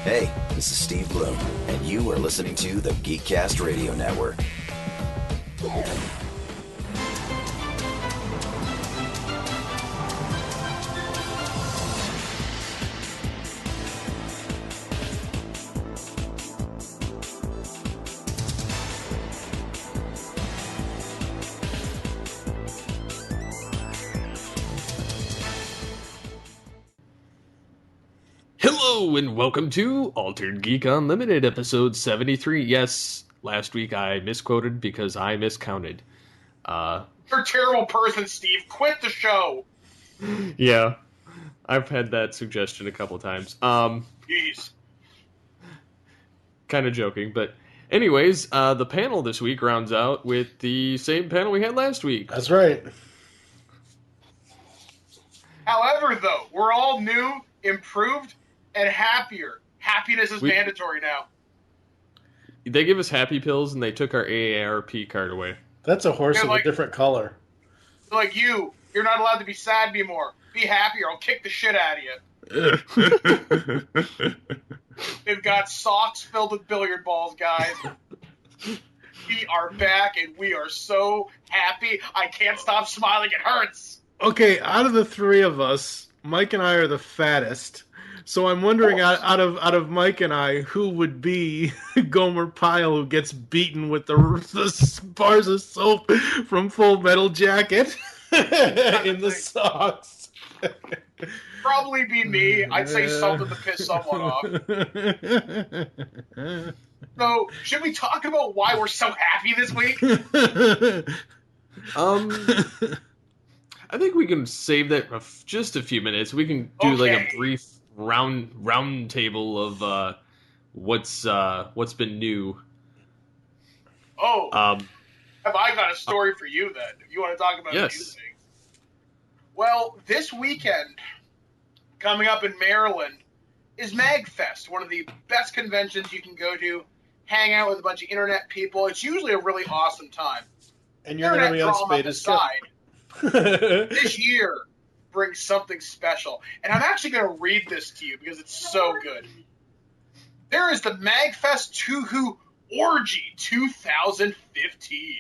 Hey, this is Steve Bloom, and you are listening to the Geekcast Radio Network. Hello and welcome to Altered Geek Unlimited, episode 73. Yes, last week I misquoted because I miscounted. You're a terrible person, Steve. Quit the show. Yeah, I've had that suggestion a couple times. Jeez. Kind of joking, but anyways, the panel this week rounds out with the same panel we had last week. That's right. However, though, we're all new, improved, and happier. Happiness is mandatory now. They give us happy pills and they took our AARP card away. That's a horse of a different color. Like you're not allowed to be sad anymore. Be happy or I'll kick the shit out of you. They've got socks filled with billiard balls, guys. We are back and we are so happy. I can't stop smiling. It hurts. Okay, out of the three of us, Mike and I are the fattest. So I'm wondering, out of Mike and I, who would be Gomer Pyle, who gets beaten with the bars of soap from Full Metal Jacket in the socks? Probably be me. I'd say something to piss someone off. So, should we talk about why we're so happy this week? I think we can save that for just a few minutes. We can do like a brief round table of what's been new. Have I got a story for you then? If you want to talk about new things. Well, this weekend, coming up in Maryland, is MagFest, one of the best conventions you can go to, hang out with a bunch of internet people. It's usually a really awesome time. And you're going to be on Spade as side. This year brings something special. And I'm actually going to read this to you because it's so good. There is the MagFest Tuhu Orgy 2015.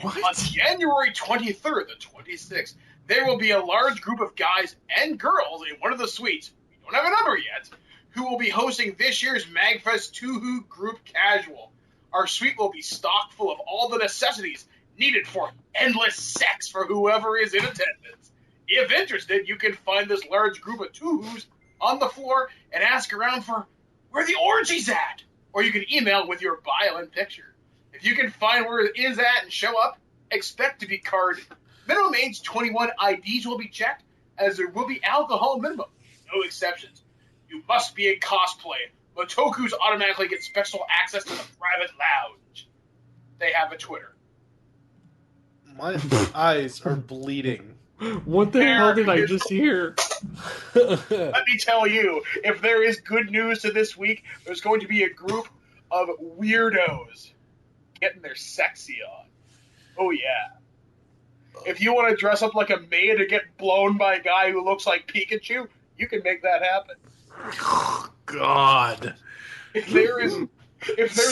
What? On January 23rd to 26th, there will be a large group of guys and girls in one of the suites, we don't have a number yet, who will be hosting this year's MagFest Tuhu Group Casual. Our suite will be stocked full of all the necessities needed for endless sex for whoever is in attendance. If interested, you can find this large group of Tuhus on the floor and ask around for where the orgy's at. Or you can email with your bio and picture. If you can find where it is at and show up, expect to be carded. Minimum age 21 IDs will be checked, as there will be alcohol minimum. No exceptions. You must be in cosplay. Motokus automatically get special access to the private lounge. They have a Twitter. My eyes are bleeding. What the hell did I just hear? Let me tell you, if there is good news to this week, there's going to be a group of weirdos getting their sexy on. Oh, yeah. If you want to dress up like a maid or get blown by a guy who looks like Pikachu, you can make that happen. God. If there's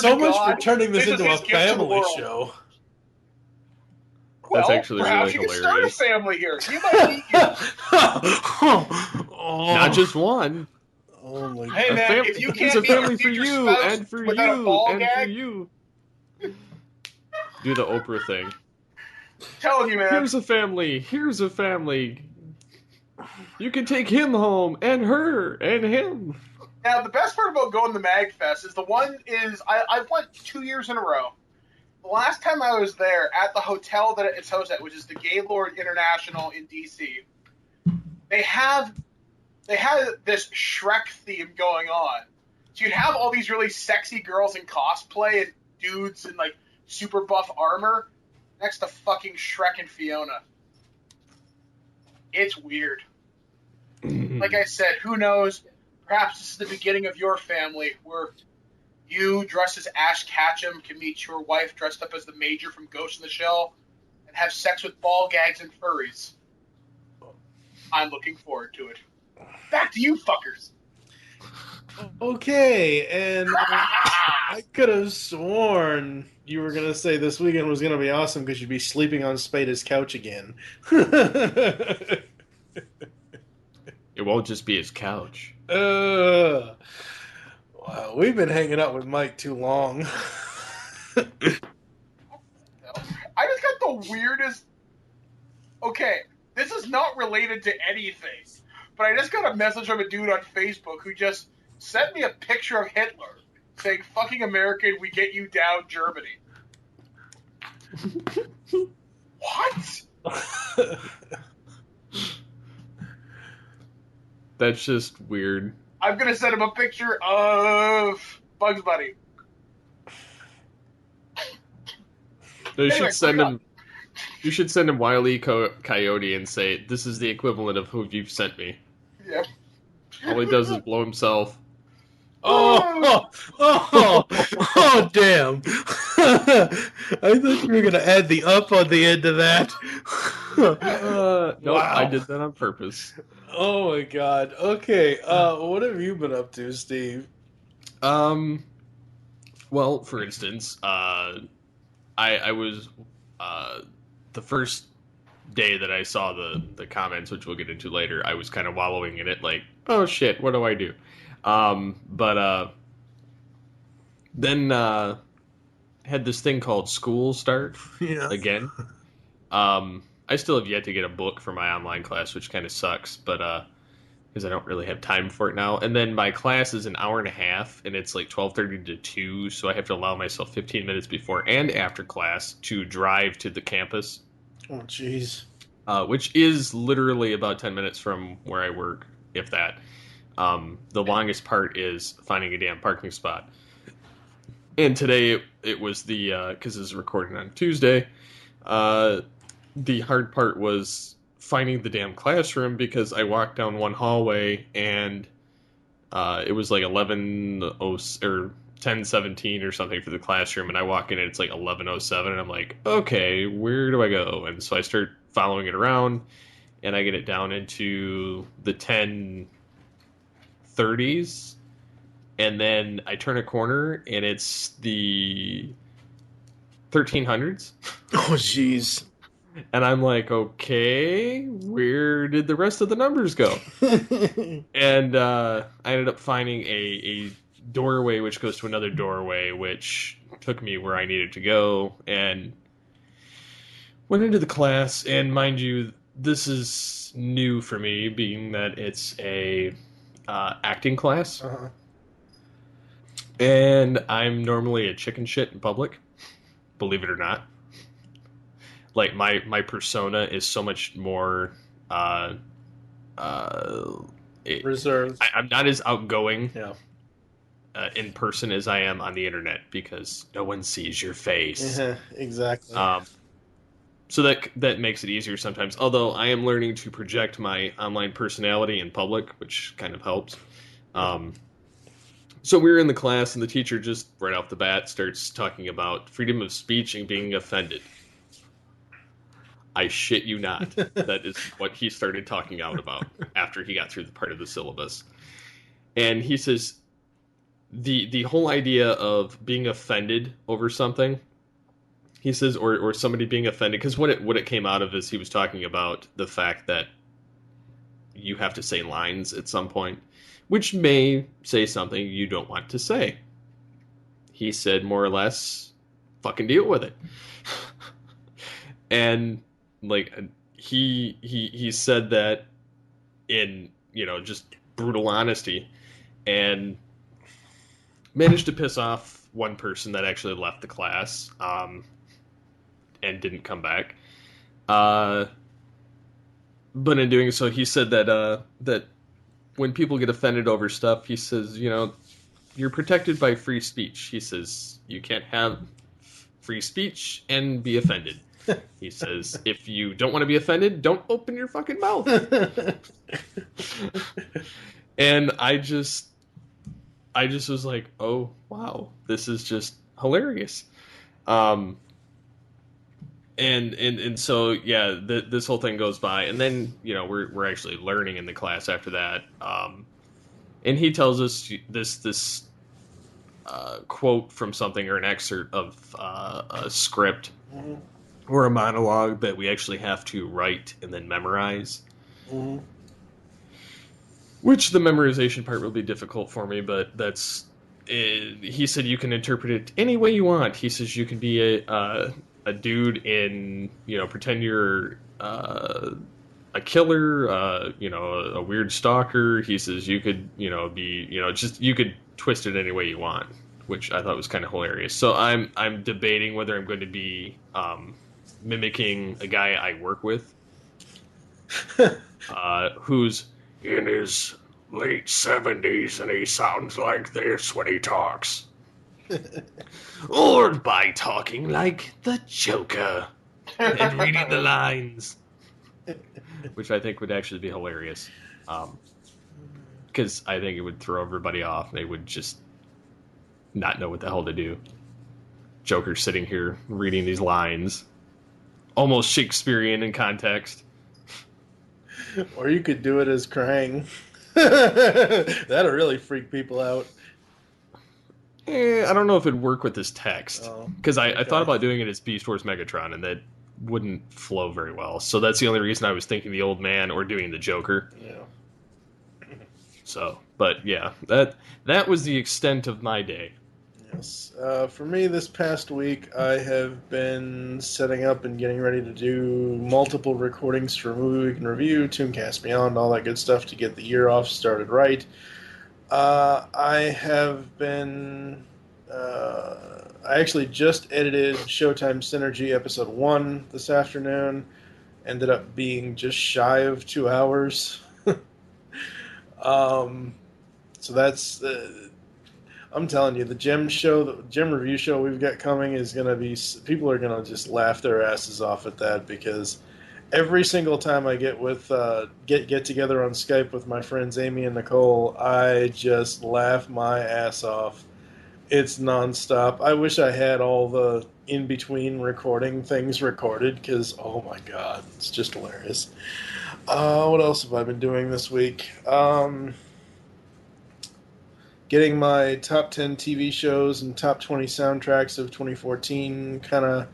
so a much God, for turning this into a family show. That's Well, actually perhaps really you hilarious. can start a family here. You might need you. Not just one. Oh my God. Hey man, if you can't a be family your for future you spouse and for without a you ball and gag, for you. Do the Oprah thing. telling you, man. Here's a family. Here's a family. You can take him home and her and him. Now, the best part about going to MagFest is I've went 2 years in a row. The last time I was there at the hotel that it's hosted at, which is the Gaylord International in D.C., they had this Shrek theme going on. So you'd have all these really sexy girls in cosplay and dudes in like super buff armor next to fucking Shrek and Fiona. It's weird. Like I said, who knows? Perhaps this is the beginning of your family, where you, dressed as Ash Ketchum, can meet your wife dressed up as the Major from Ghost in the Shell and have sex with ball gags and furries. I'm looking forward to it. Back to you, fuckers. Okay, and I could have sworn you were going to say this weekend was going to be awesome because you'd be sleeping on Spade's couch again. It won't just be his couch. Wow, we've been hanging out with Mike too long. I just got the weirdest. Okay, this is not related to anything, but I just got a message from a dude on Facebook who just sent me a picture of Hitler saying, "Fucking American, we get you down, Germany." What? That's just weird. I'm gonna send him a picture of Bugs Bunny. You Anyway, should send him Wile E. Coyote and say, "This is the equivalent of who you've sent me." Yeah. All he does is blow himself. Oh, damn. I thought you were going to add the up on the end of that. No, Wow. I did that on purpose. Oh, my God. Okay, what have you been up to, Steve? Well, for instance, I was the first day that I saw the comments, which we'll get into later. I was kind of wallowing in it, like, oh shit, what do I do? But then had this thing called school start again. I still have yet to get a book for my online class, which kind of sucks, but because I don't really have time for it now. And then my class is an hour and a half, and it's like 12:30 to 2, so I have to allow myself 15 minutes before and after class to drive to the campus. Oh, jeez. Which is literally about 10 minutes from where I work, if that. The longest part is finding a damn parking spot. And today it was because it's recording on Tuesday, the hard part was finding the damn classroom because I walked down one hallway and it was like 10:17 or something for the classroom, and I walk in and it's like 11:07, and I'm like, okay, where do I go? And so I start following it around, and I get it down into the 10:30s, and then I turn a corner and it's the 1300s. Oh, jeez. And I'm like, okay, where did the rest of the numbers go? And I ended up finding a doorway which goes to another doorway, which took me where I needed to go, and went into the class. And mind you, this is new for me, being that it's a acting class. Uh-huh. And I'm normally a chicken shit in public, believe it or not. Like, my persona is so much more Reserved. I'm not as outgoing Yeah. in person as I am on the internet, because no one sees your face. Exactly. So that makes it easier sometimes. Although I am learning to project my online personality in public, which kind of helps. So we were in the class, and the teacher just right off the bat starts talking about freedom of speech and being offended. I shit you not. That is what he started talking out about after he got through the part of the syllabus. And he says the whole idea of being offended over something, he says, or somebody being offended, because what it came out of is he was talking about the fact that you have to say lines at some point, which may say something you don't want to say. He said, more or less, fucking deal with it. And like, he said that in, just brutal honesty, and managed to piss off one person that actually left the class, and didn't come back. But in doing so, he said that when people get offended over stuff, he says, you're protected by free speech. He says, you can't have free speech and be offended. He says, if you don't want to be offended, don't open your fucking mouth. And I just was like, oh, wow, this is just hilarious. And so, yeah, this whole thing goes by. And then, we're actually learning in the class after that. And he tells us this quote from something or an excerpt of a script or a monologue that we actually have to write and then memorize. Mm-hmm. Which the memorization part will be difficult for me, but that's... he said you can interpret it any way you want. He says you can be a dude in, pretend you're a killer, a weird stalker. He says you could, be, just you could twist it any way you want, which I thought was kind of hilarious. So I'm debating whether I'm going to be mimicking a guy I work with, who's in his late 70s and he sounds like this when he talks. Or by talking like the Joker and reading the lines. Which I think would actually be hilarious. Because I think it would throw everybody off. They would just not know what the hell to do. Joker sitting here reading these lines. Almost Shakespearean in context. Or you could do it as Krang. That'll really freak people out. I don't know if it'd work with this text. Because I okay. thought about doing it as Beast Wars Megatron, and that wouldn't flow very well. So that's the only reason I was thinking the old man or doing the Joker. Yeah. So, but yeah, that was the extent of my day. Yes. For me, this past week, I have been setting up and getting ready to do multiple recordings for Movie Week in Review, Tooncast Beyond, all that good stuff to get the year off started right. I have been... I actually just edited Showtime Synergy Episode 1 this afternoon. Ended up being just shy of 2 hours. So that's... I'm telling you, the Gem review show we've got coming is going to be... People are going to just laugh their asses off at that, because every single time I get together on Skype with my friends Amy and Nicole, I just laugh my ass off. It's nonstop. I wish I had all the in-between recording things recorded, because, oh my god, it's just hilarious. What else have I been doing this week? Getting my top 10 TV shows and top 20 soundtracks of 2014 kind of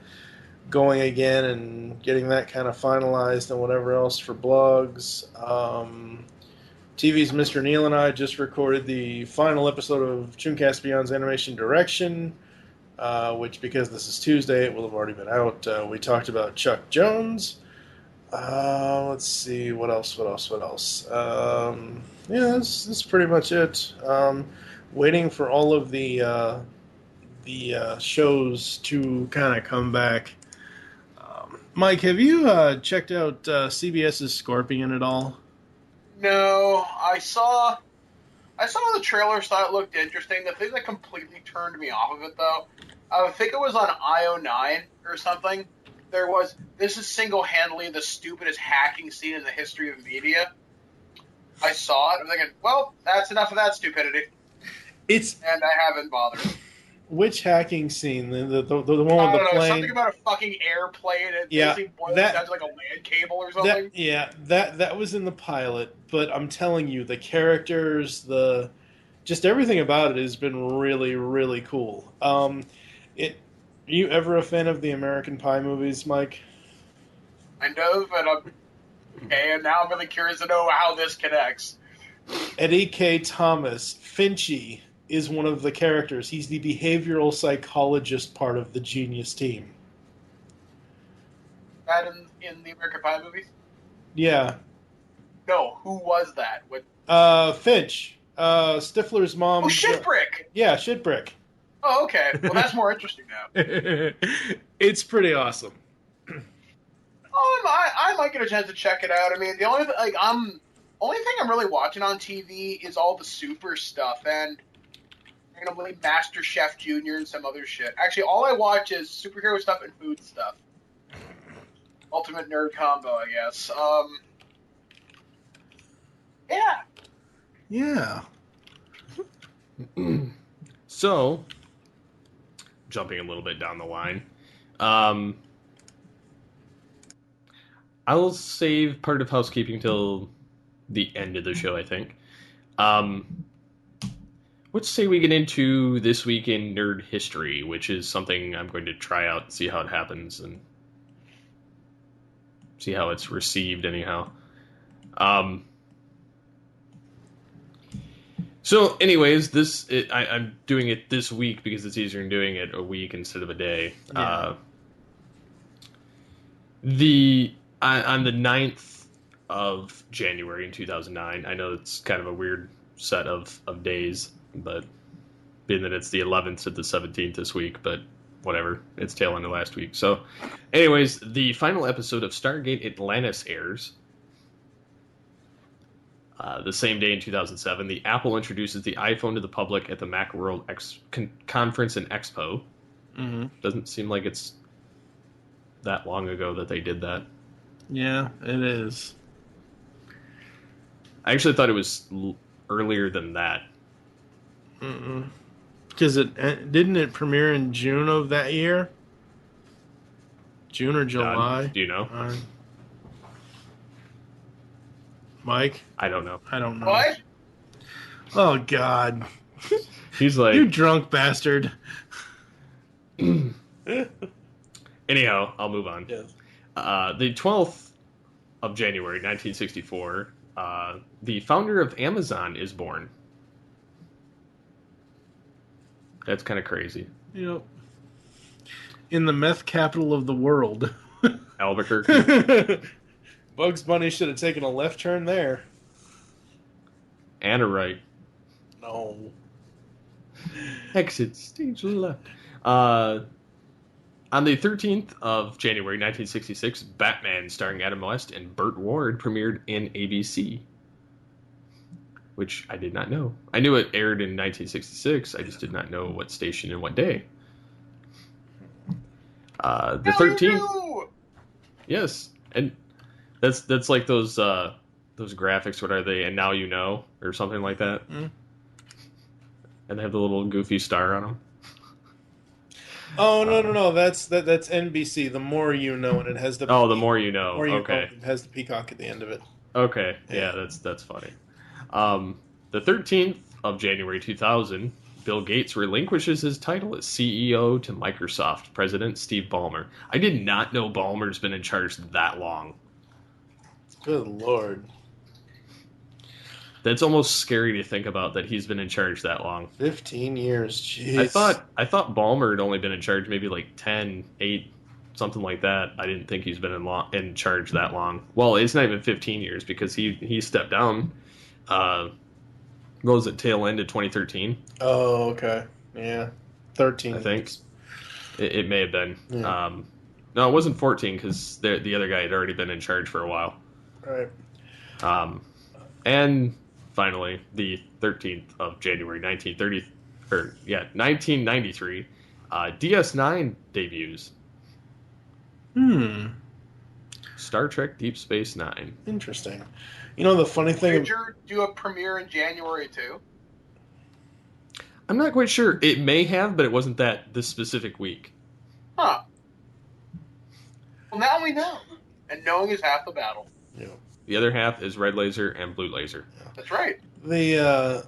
going again, and getting that kind of finalized and whatever else for blogs. TV's Mr. Neil and I just recorded the final episode of Tooncast Beyond's Animation Direction, which, because this is Tuesday, it will have already been out. We talked about Chuck Jones. Let's see, what else? Yeah, that's pretty much it. Waiting for all of the shows to kind of come back. Mike, have you checked out CBS's Scorpion at all? No, I saw the trailers, thought it looked interesting. The thing that completely turned me off of it, though, I think it was on IO9 or something. This is single-handedly the stupidest hacking scene in the history of media. I saw it, I'm thinking, well, that's enough of that stupidity. And I haven't bothered. Which hacking scene? The one with the plane? Something about a fucking airplane and basically boiling down to like a land cable or something. That was in the pilot, but I'm telling you, the characters, just everything about it has been really, really cool. You ever a fan of the American Pie movies, Mike? Kind of, but okay, and now I'm really curious to know how this connects. Eddie K. Thomas, Finchy, is one of the characters. He's the behavioral psychologist part of the Genius team. That in the American Pie movies? Yeah. No, who was that? Finch. Stifler's mom. Oh, Shitbrick! Yeah, Shitbrick. Oh, okay. Well, that's more interesting now. It's pretty awesome. I might get a chance to check it out. I mean, the only thing I'm really watching on TV is all the super stuff, and randomly Master Chef Junior and some other shit. Actually, all I watch is superhero stuff and food stuff. Ultimate nerd combo, I guess. Yeah. So, jumping a little bit down the line, I'll save part of housekeeping till the end of the show, I think. let's say we get into this week in nerd history, which is something I'm going to try out and see how it happens and see how it's received anyhow. So anyways, I'm doing it this week because it's easier than doing it a week instead of a day. Yeah. On the 9th of January in 2009, I know it's kind of a weird set of days, but being that it's the 11th to the 17th this week, but whatever, it's tail end of last week. So anyways, the final episode of Stargate Atlantis airs. The same day in 2007, the Apple introduces the iPhone to the public at the Macworld Conference and Expo. Mm-hmm. Doesn't seem like it's that long ago that they did that. Yeah, it is. I actually thought it was earlier than that. Because didn't it premiere in June of that year? June or July? Do you know? Mike? I don't know. I don't know. What? Oh, God. He's like... You drunk bastard. Anyhow, I'll move on. Yes. The 12th of January, 1964, the founder of Amazon is born. That's kind of crazy. Yep. In the meth capital of the world. Albuquerque. Bugs Bunny should have taken a left turn there. And a right. No. Exit stage left. On the 13th of January, 1966, Batman, starring Adam West and Burt Ward, premiered in ABC. Which I did not know. I knew it aired in 1966. I just did not know what station and what day. The 13th. Yes, and that's like those graphics. What are they? And now you know, or something like that. Mm. And they have the little goofy star on them. Oh no! That's NBC. The More You Know, and it has the the More You Know. Okay, it has the peacock at the end of it. Okay, yeah, that's funny. The 13th of January 2000, Bill Gates relinquishes his title as CEO to Microsoft President Steve Ballmer. I did not know Ballmer's been in charge that long. Good Lord. That's almost scary to think about that he's been in charge that long. 15 years, jeez. I thought Ballmer had only been in charge maybe like 10, 8, something like that. I didn't think he's been in charge that long. Well, it's not even 15 years because he stepped down. What was it, tail end of 2013? Oh, okay. Yeah. 13. I think. It may have been. Yeah. No, it wasn't 14 because the other guy had already been in charge for a while. Right. And finally, the 13th of January 1993, DS9 debuts. Star Trek Deep Space Nine. Interesting. You know the funny thing... Did you do a premiere in January, too? I'm not quite sure. It may have, but it wasn't this specific week. Huh. Well, now we know. And knowing is half the battle. Yeah. The other half is red laser and blue laser. That's right. The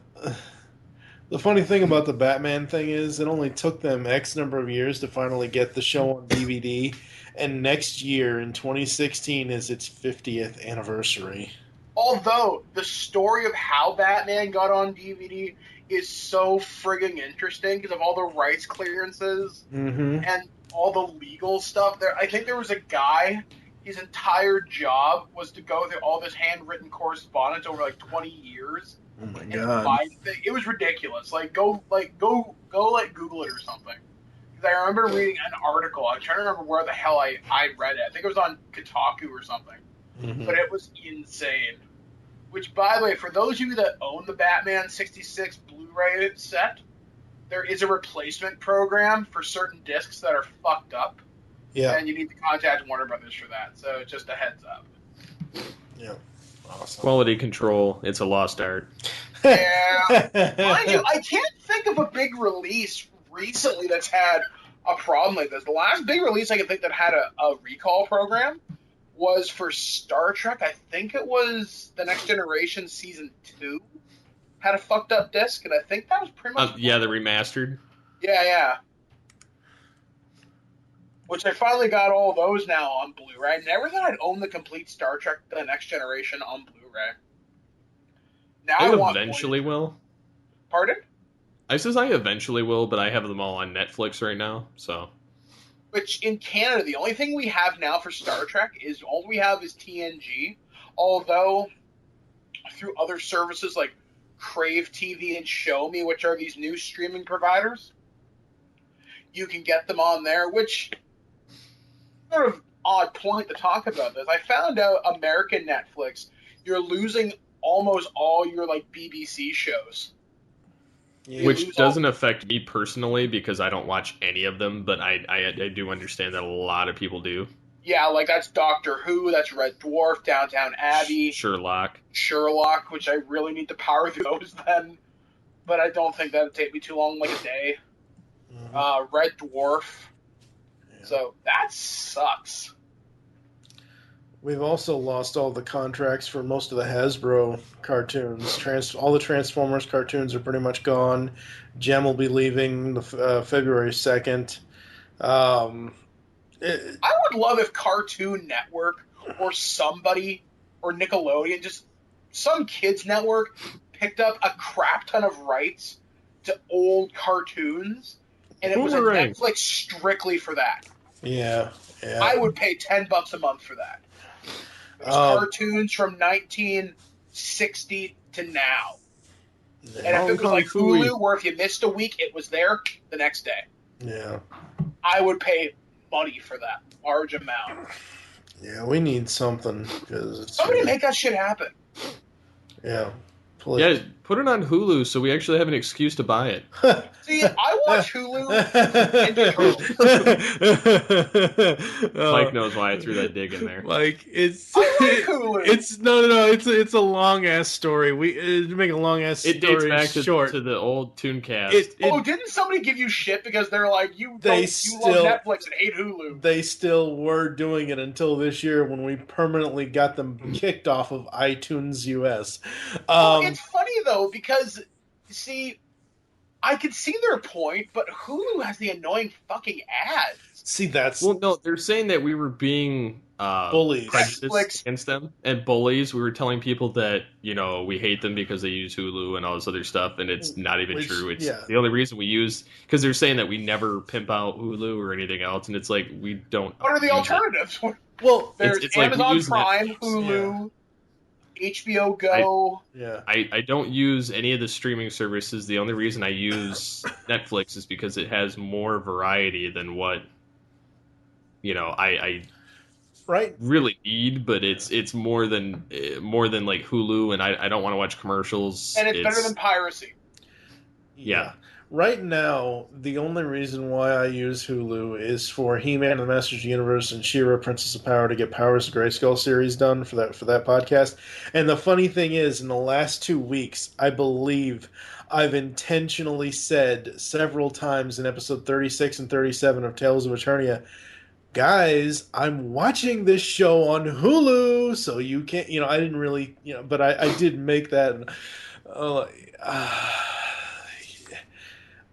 funny thing about the Batman thing is it only took them X number of years to finally get the show on DVD, and next year in 2016 is its 50th anniversary. Although the story of how Batman got on DVD is so frigging interesting because of all the rights clearances and all the legal stuff. I think there was a guy, his entire job was to go through all this handwritten correspondence over like 20 years. Oh my god! It was ridiculous. Go Google it or something. Because I remember reading an article. I'm trying to remember where the hell I read it. I think it was on Kotaku or something. But it was insane. Which, by the way, for those of you that own the Batman 66 Blu-ray set, there is a replacement program for certain discs that are fucked up. Yeah. And you need to contact Warner Brothers for that. So just a heads up. Yeah. Awesome. Quality control. It's a lost art. Yeah. Mind you, I can't think of a big release recently that's had a problem like this. The last big release I can think that had a recall program was for Star Trek. I think it was The Next Generation Season 2 had a fucked up disc, and I think that was pretty much. Yeah, the remastered. Yeah. Which I finally got all those now on Blu-ray. I never thought I'd own the complete Star Trek: The Next Generation on Blu-ray. Now I want eventually will. Pardon? I eventually will, but I have them all on Netflix right now, so. Which in Canada, the only thing we have now for Star Trek is all we have is TNG. Although through other services like Crave TV and Show Me, which are these new streaming providers, you can get them on there, which sort of odd point to talk about this. I found out American Netflix, you're losing almost all your like BBC shows. Which doesn't affect me personally because I don't watch any of them, but I do understand that a lot of people do. Yeah, like that's Doctor Who, that's Red Dwarf, Downtown Abbey, Sherlock, which I really need to power through those then, but I don't think that would take me too long, like a day. Red Dwarf. Yeah. So that sucks. We've also lost all the contracts for most of the Hasbro cartoons. All the Transformers cartoons are pretty much gone. Gem will be leaving February 2nd. I would love if Cartoon Network or somebody, or Nickelodeon, just some kids network, picked up a crap ton of rights to old cartoons, and it was a Netflix strictly for that. Yeah. I would pay $10 a month for that. It was cartoons from 1960 to now. And if it was like Hulu, where if you missed a week, it was there the next day. Yeah. I would pay money for that large amount. Yeah, we need something. Somebody make that shit happen. Yeah. Yeah, put it on Hulu so we actually have an excuse to buy it. See, I watch Hulu. Mike knows why I threw that dig in there. Like it's Hulu. It's it's a long ass story. To make a long ass story dates back short to the old Tooncast. Didn't somebody give you shit because they're like you love Netflix and hate Hulu? They still were doing it until this year when we permanently got them kicked off of iTunes US. It's funny though because see, I could see their point, but Hulu has the annoying fucking ads. See, that's no. They're saying that we were being bullies prejudiced against them and bullies. We were telling people that we hate them because they use Hulu and all this other stuff, and it's not even true. It's the only reason we use because they're saying that we never pimp out Hulu or anything else, and it's like we don't. What are the alternatives? Well, there's it's Amazon like Prime, Hulu. Yeah. HBO Go. I don't use any of the streaming services. The only reason I use Netflix is because it has more variety than what I really need. But it's more than like Hulu, and I don't want to watch commercials. And it's better than piracy. Yeah. Right now, the only reason why I use Hulu is for He-Man and the Masters of the Universe and She-Ra, Princess of Power to get Powers of Grayskull series done for that podcast. And the funny thing is, in the last 2 weeks, I believe I've intentionally said several times in episode 36 and 37 of Tales of Eternia, guys, I'm watching this show on Hulu, so you can't, I didn't really, but I did make that.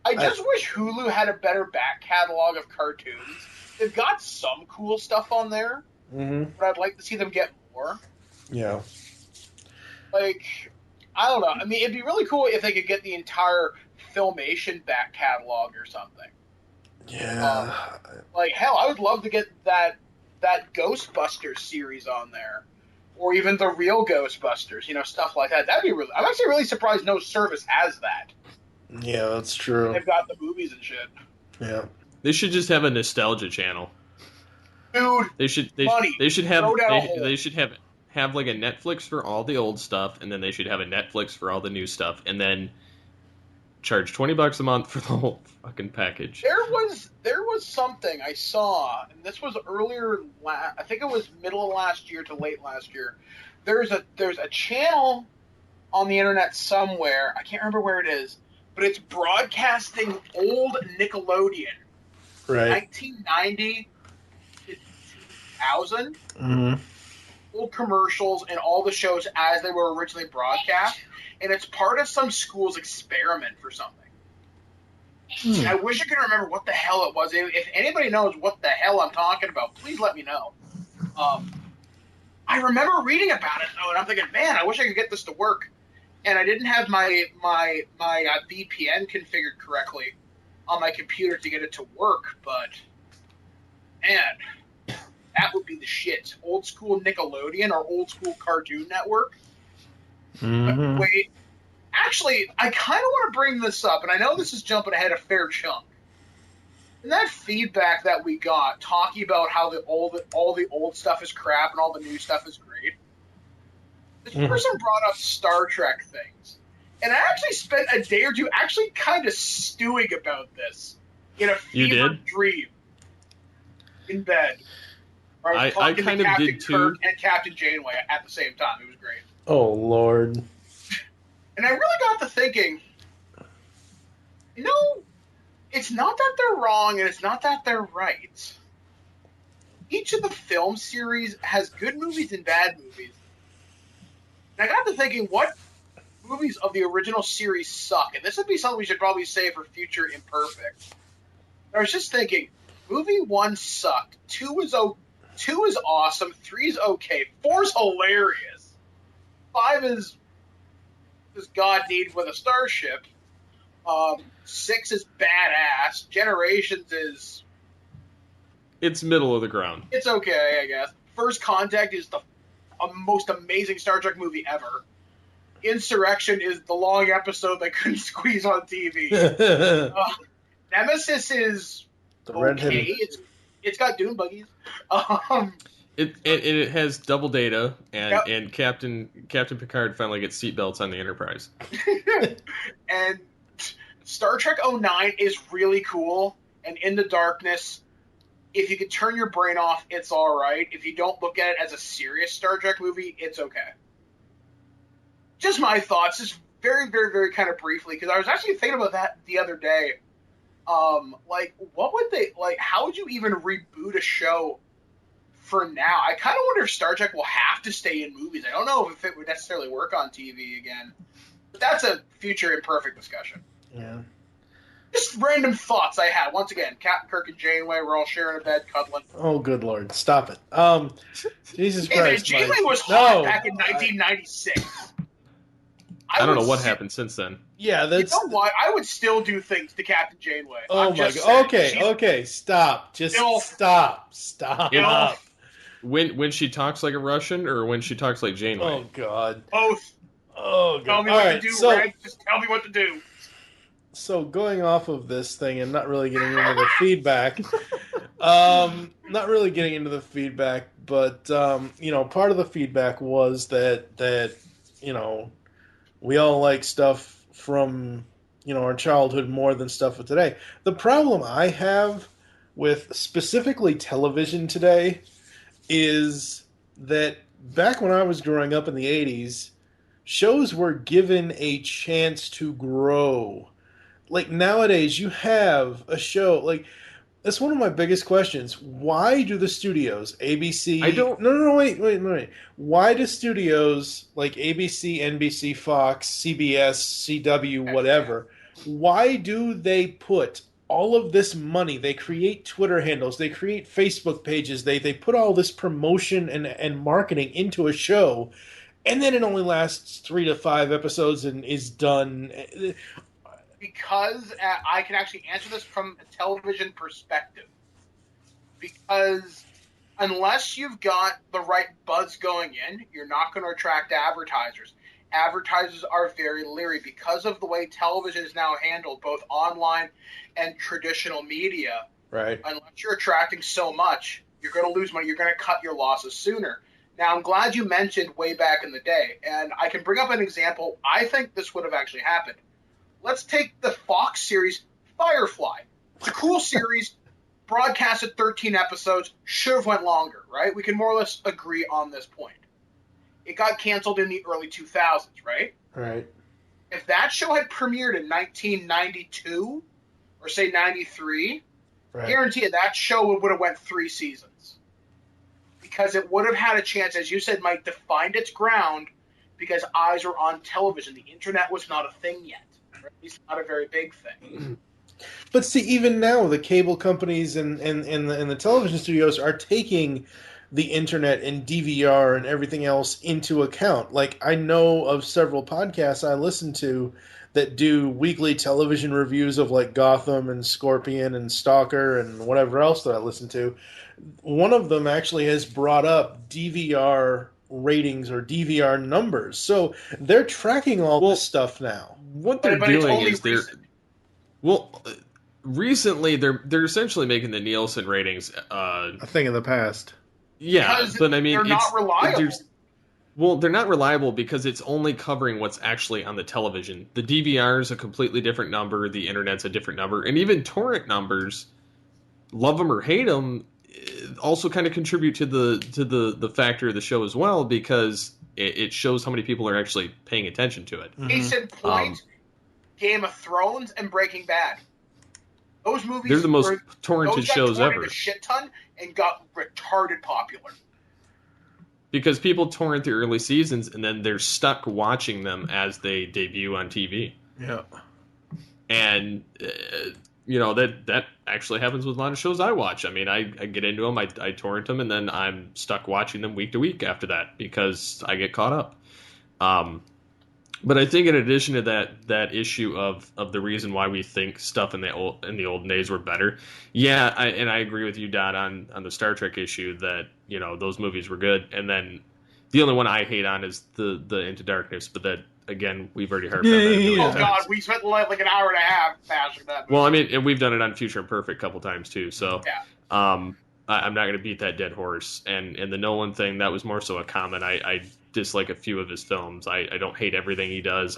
I just wish Hulu had a better back catalog of cartoons. They've got some cool stuff on there, but I'd like to see them get more. Yeah. Like, I don't know. I mean, it'd be really cool if they could get the entire Filmation back catalog or something. Yeah. Like, hell, I would love to get that Ghostbusters series on there. Or even the real Ghostbusters, stuff like that. That'd be really... I'm actually really surprised no service has that. Yeah, that's true. They've got the movies and shit. Yeah. They should just have a nostalgia channel. Dude, they should have like a Netflix for all the old stuff, and then they should have a Netflix for all the new stuff, and then charge $20 a month for the whole fucking package. There was something I saw, and this was earlier. I think it was middle of last year to late last year. There's a channel on the internet somewhere. I can't remember where it is. But it's broadcasting old Nickelodeon. Right. 1990 to 2000. Old commercials and all the shows as they were originally broadcast. and it's part of some school's experiment for something. I wish I could remember what the hell it was. If anybody knows what the hell I'm talking about, please let me know. I remember reading about it though, and I'm thinking, man, I wish I could get this to work. And I didn't have my VPN configured correctly on my computer to get it to work. But man, that would be the shit. Old school Nickelodeon or old school Cartoon Network. Mm-hmm. Wait, actually, I kind of want to bring this up, and I know this is jumping ahead a fair chunk. And that feedback that we got talking about how all the old stuff is crap and all the new stuff is great. This person brought up Star Trek things, and I actually spent a day or two actually kind of stewing about this in a fever dream in bed. I kind of did too. Kirk and Captain Janeway at the same time. It was great. Oh Lord! And I really got to thinking, it's not that they're wrong and it's not that they're right. Each of the film series has good movies and bad movies. And I got to thinking, what movies of the original series suck? And this would be something we should probably say for future Imperfect. I was just thinking, movie 1 sucked. 2 is awesome. 3 is okay. 4 is hilarious. 5 is God need with a starship. 6 is badass. Generations is... It's middle of the ground. It's okay, I guess. First Contact is the most amazing Star Trek movie ever. Insurrection is the long episode they couldn't squeeze on TV. Nemesis is okay. It's got dune buggies. It has double data, and Captain Picard finally gets seatbelts on the Enterprise. And Star Trek 09 is really cool, and In the Darkness, if you could turn your brain off, it's all right. If you don't look at it as a serious Star Trek movie, it's okay. Just my thoughts, just very, very, very kind of briefly, because I was actually thinking about that the other day. What would they, how would you even reboot a show for now? I kind of wonder if Star Trek will have to stay in movies. I don't know if it would necessarily work on TV again. But that's a future Imperfect discussion. Yeah. Just random thoughts I had. Once again, Captain Kirk and Janeway were all sharing a bed, cuddling. Oh, good Lord. Stop it. Jesus Christ. Man, Janeway was hot back in 1996. I don't know what happened since then. Yeah, that's... You know what? I would still do things to Captain Janeway. Oh, my God. Okay. Stop. Just stop. When she talks like a Russian or when she talks like Janeway? Oh, God. Both. Oh, God. Tell me what to do, Reg. Just tell me what to do. So going off of this thing and not really getting into the feedback, but part of the feedback was that we all like stuff from our childhood more than stuff of today. The problem I have with specifically television today is that back when I was growing up in the 80s, shows were given a chance to grow. Like nowadays, you have a show, that's one of my biggest questions. Why do the studios, ABC... wait. Why do studios like ABC, NBC, Fox, CBS, CW, whatever, why do they put all of this money? They create Twitter handles, they create Facebook pages, they put all this promotion and marketing into a show, and then it only lasts 3 to 5 episodes and is done... Because I can actually answer this from a television perspective. Because unless you've got the right buzz going in, you're not going to attract advertisers. Advertisers are very leery because of the way television is now handled, both online and traditional media. Right. Unless you're attracting so much, you're going to lose money. You're going to cut your losses sooner. Now, I'm glad you mentioned way back in the day, and I can bring up an example. I think this would have actually happened. Let's take the Fox series Firefly. It's a cool series, broadcasted 13 episodes, should have went longer, right? We can more or less agree on this point. It got canceled in the early 2000s, right? Right. If that show had premiered in 1992 or say 93, guarantee you that show would have went 3 seasons. Because it would have had a chance, as you said, Mike, to find its ground because eyes were on television. The internet was not a thing yet. Or at least not a very big thing. But see, even now, the cable companies and the television studios are taking the internet and DVR and everything else into account. Like, I know of several podcasts I listen to that do weekly television reviews of, like, Gotham and Scorpion and Stalker and whatever else that I listen to. One of them actually has brought up DVR ratings or DVR numbers. So they're tracking all this stuff now. What they're But it's doing only is they're... recent. Well, recently they're essentially making the Nielsen ratings A thing of the past. yeah, Because but I mean they're not reliable. Well, they're not reliable because it's only covering what's actually on the television. The DVR is a completely different number, the internet's a different number, and even torrent numbers, love them or hate them, also kind of contribute to the factor of the show as well, because it shows how many people are actually paying attention to it. Case in point, Game of Thrones and Breaking Bad. Those movies They're the most those torrented got shows torrented ever. a shit ton and got retarded popular. Because people torrent the early seasons and then they're stuck watching them as they debut on TV. Yeah. And, that actually happens with a lot of shows I watch. I mean, I get into them, I torrent them, and then I'm stuck watching them week to week after that because I get caught up. But I think in addition to that issue of the reason why we think stuff in the olden days were better, I agree with you, Dot, on the Star Trek issue that those movies were good, and then the only one I hate on is the Into Darkness, but that again we've already heard. Oh God, we spent like an hour and a half bashing that movie. Well, I mean, and we've done it on Future Imperfect a couple times too, so yeah. I'm not going to beat that dead horse. And the Nolan thing, that was more so a comment. I dislike a few of his films. I don't hate everything he does.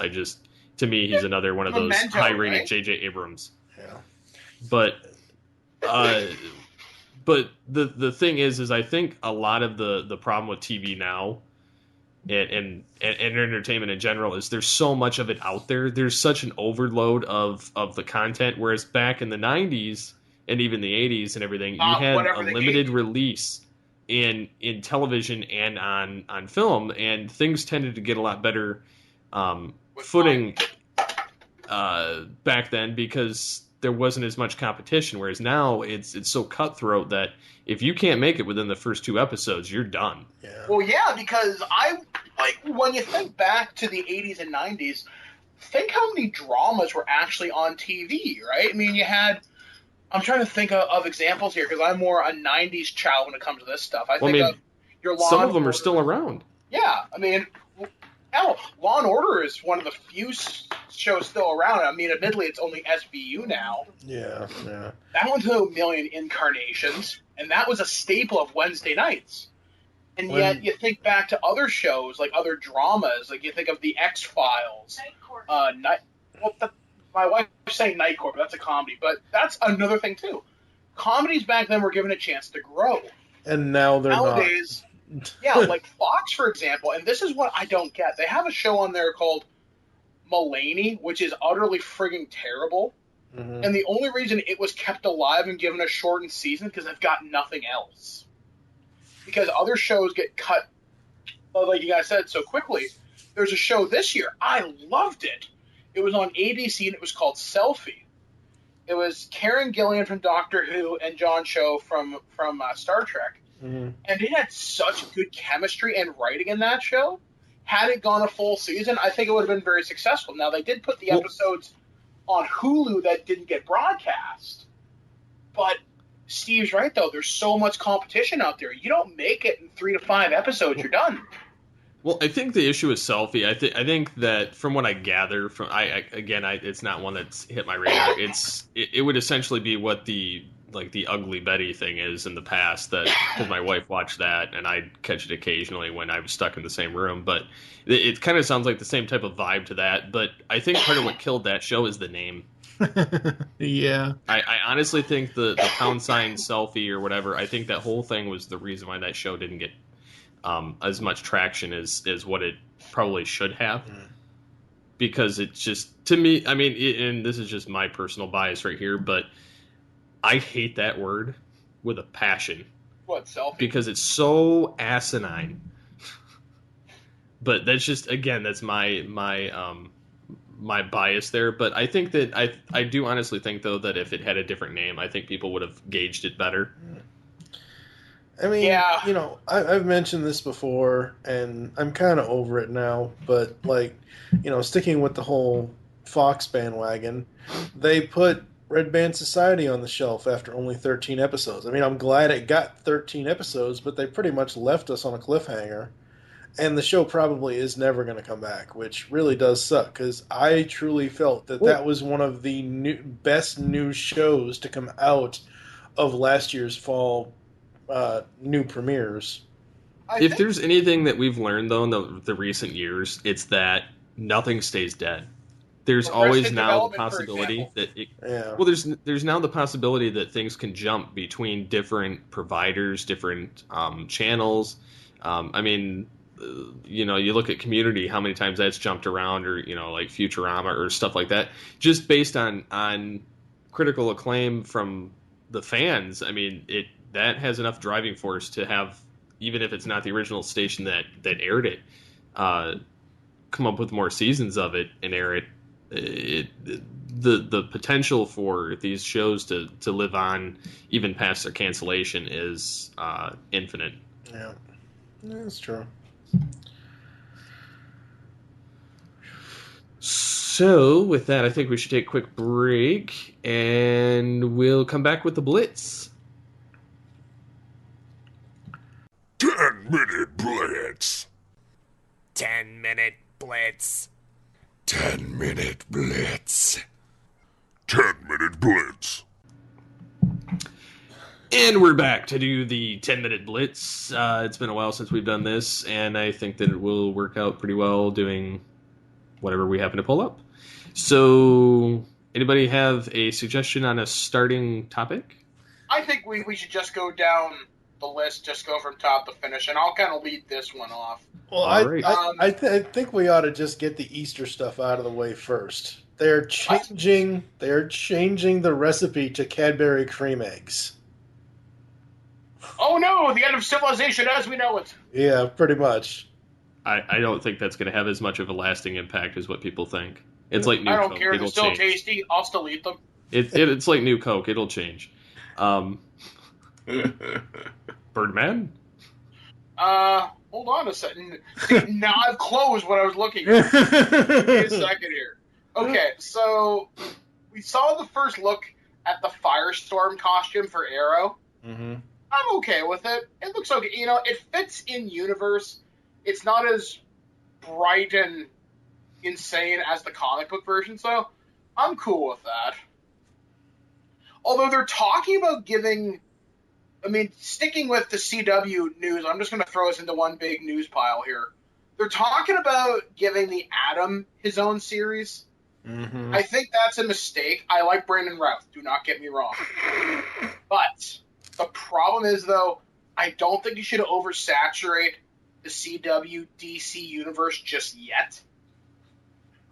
To me, he's another one of those Memento, high-rated right? J.J. Abrams. Yeah. But the thing is I think a lot of the problem with TV now and entertainment in general is there's so much of it out there. There's such an overload of the content, whereas back in the 90s and even the 80s and everything, you had a limited release in television and on film, and things tended to get a lot better footing back then because there wasn't as much competition, whereas now it's so cutthroat that if you can't make it within the first 2 episodes, you're done. Yeah. Well, yeah, because when you think back to the 80s and 90s, think how many dramas were actually on TV, right? I mean, I'm trying to think of examples here because I'm more a 90s child when it comes to this stuff. I think of your Law some and of them Order. are still around. Yeah, I mean, hell, Law and Order is one of the few shows still around. I mean, admittedly, it's only SVU now. Yeah. That went to a million incarnations, and that was a staple of Wednesday nights. And yet, you think back to other shows, like other dramas, like you think of the X-Files. My wife's saying Night Court, but that's a comedy. But that's another thing, too. Comedies back then were given a chance to grow. And now they're Nowadays, yeah, like Fox, for example, and this is what I don't get. They have a show on there called Mulaney, which is utterly frigging terrible. Mm-hmm. And the only reason it was kept alive and given a shortened season because they've got nothing else. Because other shows get cut, like you guys said, so quickly. There's a show this year. I loved it. It was on ABC, and it was called Selfie. It was Karen Gillan from Doctor Who and John Cho from Star Trek. Mm-hmm. And it had such good chemistry and writing in that show. Had it gone a full season, I think it would have been very successful. Now, they did put the episodes on Hulu that didn't get broadcast. But Steve's right, though. There's so much competition out there. You don't make it in 3 to 5 episodes, you're done. Well, I think the issue is Selfie. I think that from what I gather from it's not one that's hit my radar. It would essentially be what the Ugly Betty thing is in the past, that because my wife watched that and I'd catch it occasionally when I was stuck in the same room. But it kind of sounds like the same type of vibe to that. But I think part of what killed that show is the name. Yeah. I honestly think the pound sign Selfie or whatever, I think that whole thing was the reason why that show didn't get as much traction as what it probably should have. Because it's just, to me, I mean, and this is just my personal bias right here, but I hate that word with a passion. What, Selfie? Because it's so asinine But that's just, again, that's my bias there. But I think that I do honestly think, though, that if it had a different name, I think people would have gauged it better. I mean, Yeah. I've mentioned this before, and I'm kind of over it now, but, sticking with the whole Fox bandwagon, they put Red Band Society on the shelf after only 13 episodes. I mean, I'm glad it got 13 episodes, but they pretty much left us on a cliffhanger, and the show probably is never going to come back, which really does suck, because I truly felt that was one of the best new shows to come out of last year's fall new premieres. If there's anything that we've learned, though, in the recent years, it's that nothing stays dead. There's always now the possibility that there's now the possibility that things can jump between different providers, different channels. I mean, you look at Community, how many times that's jumped around, or like Futurama or stuff like that, just based on critical acclaim from the fans. I mean, that has enough driving force to have, even if it's not the original station that aired it, come up with more seasons of it and air it. The potential for these shows to live on even past their cancellation is infinite. Yeah, that's true. So with that, I think we should take a quick break, and we'll come back with the Blitz. 10-minute Blitz. 10-minute Blitz. 10-minute Blitz. 10-minute Blitz. And we're back to do the 10-minute Blitz. It's been a while since we've done this, and I think that it will work out pretty well doing whatever we happen to pull up. So, anybody have a suggestion on a starting topic? I think we should just go down the list, just go from top to finish, and I'll kind of lead this one off. Well, I think we ought to just get the Easter stuff out of the way first. They're changing the recipe to Cadbury cream eggs. Oh no, the end of civilization as we know it. Yeah, pretty much. I don't think that's going to have as much of a lasting impact as what people think. It's like new I don't Coke. care. It'll It's still change. tasty. I'll still eat them. It's like new Coke. It'll change. Birdman? Hold on a second. See, now I've closed what I was looking at. Give me a second here. Okay, so we saw the first look at the Firestorm costume for Arrow. Mm-hmm. I'm okay with it. It looks okay. It fits in universe. It's not as bright and insane as the comic book version, so I'm cool with that. Although they're talking about sticking with the CW news, I'm just going to throw us into one big news pile here. They're talking about giving the Atom his own series. Mm-hmm. I think that's a mistake. I like Brandon Routh, do not get me wrong. But the problem is, though, I don't think you should oversaturate the CW DC universe just yet.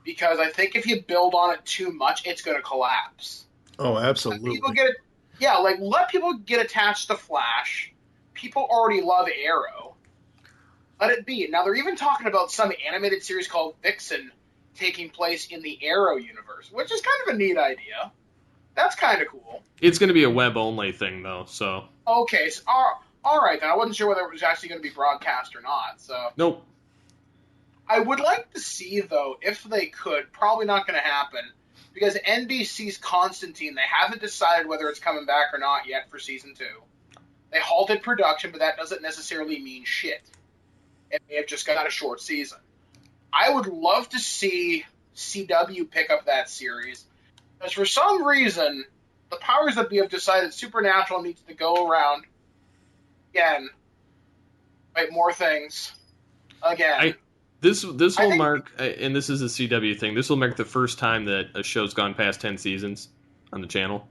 Because I think if you build on it too much, it's going to collapse. Oh, absolutely. Let people get attached to Flash. People already love Arrow. Let it be. Now, they're even talking about some animated series called Vixen taking place in the Arrow universe, which is kind of a neat idea. That's kind of cool. It's going to be a web-only thing, though, so... Okay, so, all right, then. I wasn't sure whether it was actually going to be broadcast or not, so... Nope. I would like to see, though, if they could, probably not going to happen, because NBC's Constantine, they haven't decided whether it's coming back or not yet for Season 2. They halted production, but that doesn't necessarily mean shit. It may have just got a short season. I would love to see CW pick up that series, because for some reason, the powers that be have decided Supernatural needs to go around again, write more things again. This will mark, and this is a CW thing, this will mark the first time that a show's gone past 10 seasons on the channel.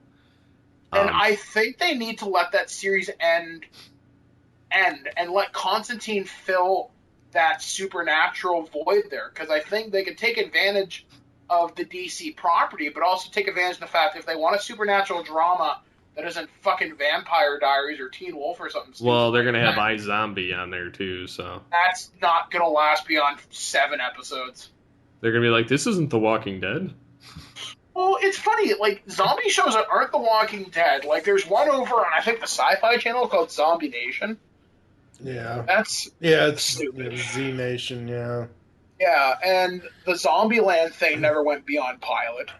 And I think they need to let that series end and let Constantine fill that Supernatural void there, because I think they could take advantage of the DC property, but also take advantage of the fact if they want a Supernatural drama that isn't fucking Vampire Diaries or Teen Wolf or something stupid. Well, they're going to like have that. iZombie on there, too, so... That's not going to last beyond 7 episodes. They're going to be like, this isn't The Walking Dead. Well, it's funny, like, zombie shows that aren't The Walking Dead. Like, there's one over on, I think, the Sci-Fi Channel called Zombie Nation. Yeah. It's stupid. Z Nation, yeah. Yeah, and the Zombieland thing never went beyond pilot.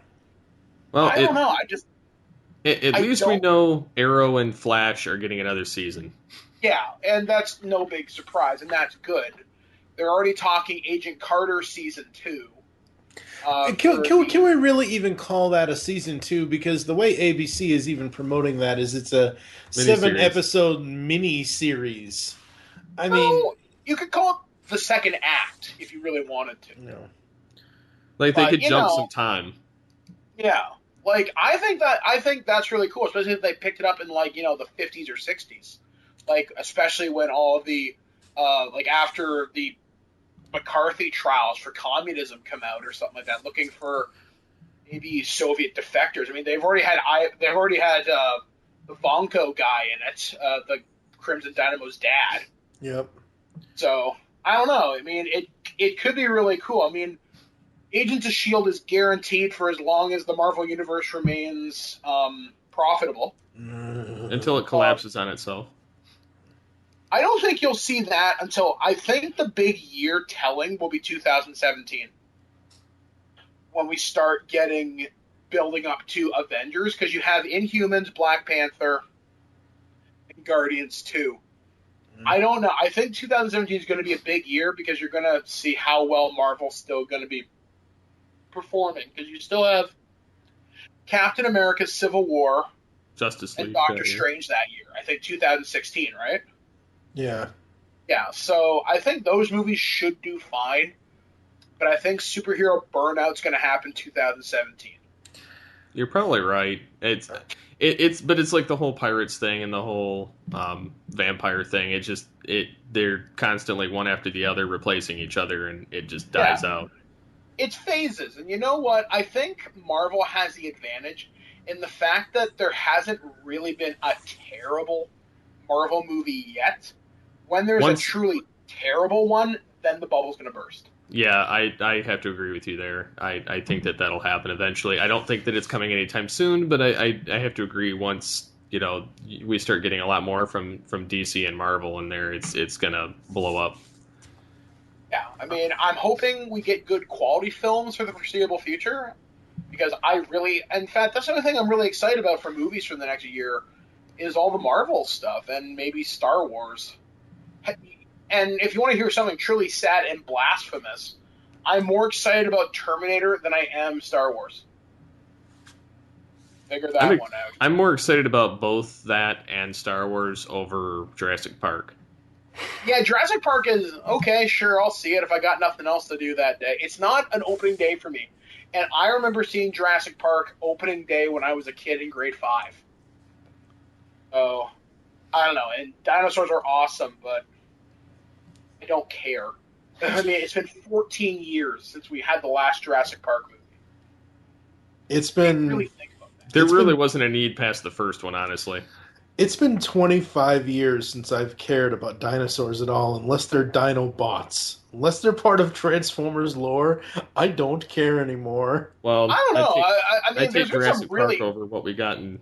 Well, I don't know, at least we know Arrow and Flash are getting another season. Yeah, and that's no big surprise, and that's good. They're already talking Agent Carter Season 2. Can we really even call that a Season 2? Because the way ABC is even promoting that is it's a 7-episode mini-series. I mean... You could call it the second act, if you really wanted to. No. Like, they could jump some time. Yeah. Like, I think that's really cool, especially if they picked it up in, like, you know, the 50s or 60s. Like, especially when all of the, like, after the McCarthy trials for communism come out or something like that, looking for maybe Soviet defectors. I mean, they've already had the Vonko guy in it, the Crimson Dynamo's dad. Yep. So, I don't know. I mean, it could be really cool. I mean, Agents of S.H.I.E.L.D. is guaranteed for as long as the Marvel Universe remains profitable. Until it collapses on itself. I don't think you'll see that until, I think the big year telling will be 2017. When we start building up to Avengers, because you have Inhumans, Black Panther, and Guardians 2. I don't know. I think 2017 is going to be a big year because you're going to see how well Marvel's still going to be performing. Because you still have Captain America's Civil War, Justice League, and Doctor Strange that year. I think 2016, right? Yeah. Yeah, so I think those movies should do fine, but I think superhero burnout's going to happen 2017. You're probably right. It's like the whole Pirates thing and the whole vampire thing. They're constantly one after the other replacing each other, and it just dies out. It's phases, and you know what? I think Marvel has the advantage in the fact that there hasn't really been a terrible Marvel movie yet. When there's a truly terrible one, then the bubble's going to burst. Yeah, I have to agree with you there. I think that'll happen eventually. I don't think that it's coming anytime soon, but I have to agree once, you know, we start getting a lot more from DC and Marvel in there, it's going to blow up. Yeah, I mean, I'm hoping we get good quality films for the foreseeable future, because in fact, that's the other thing I'm really excited about for movies for the next year is all the Marvel stuff and maybe Star Wars. And if you want to hear something truly sad and blasphemous, I'm more excited about Terminator than I am Star Wars. Figure that one out. I'm more excited about both that and Star Wars over Jurassic Park. Yeah, Jurassic Park is, okay, sure, I'll see it if I got nothing else to do that day. It's not an opening day for me. And I remember seeing Jurassic Park opening day when I was a kid in grade 5. So, I don't know. And dinosaurs are awesome, but I don't care. I mean, it's been 14 years since we had the last Jurassic Park movie. It's been... Really think about that. There really wasn't a need past the first one, honestly. It's been 25 years since I've cared about dinosaurs at all, unless they're Dinobots. Unless they're part of Transformers lore, I don't care anymore. Well, I don't know. I mean, I take Jurassic Park really... over what we got in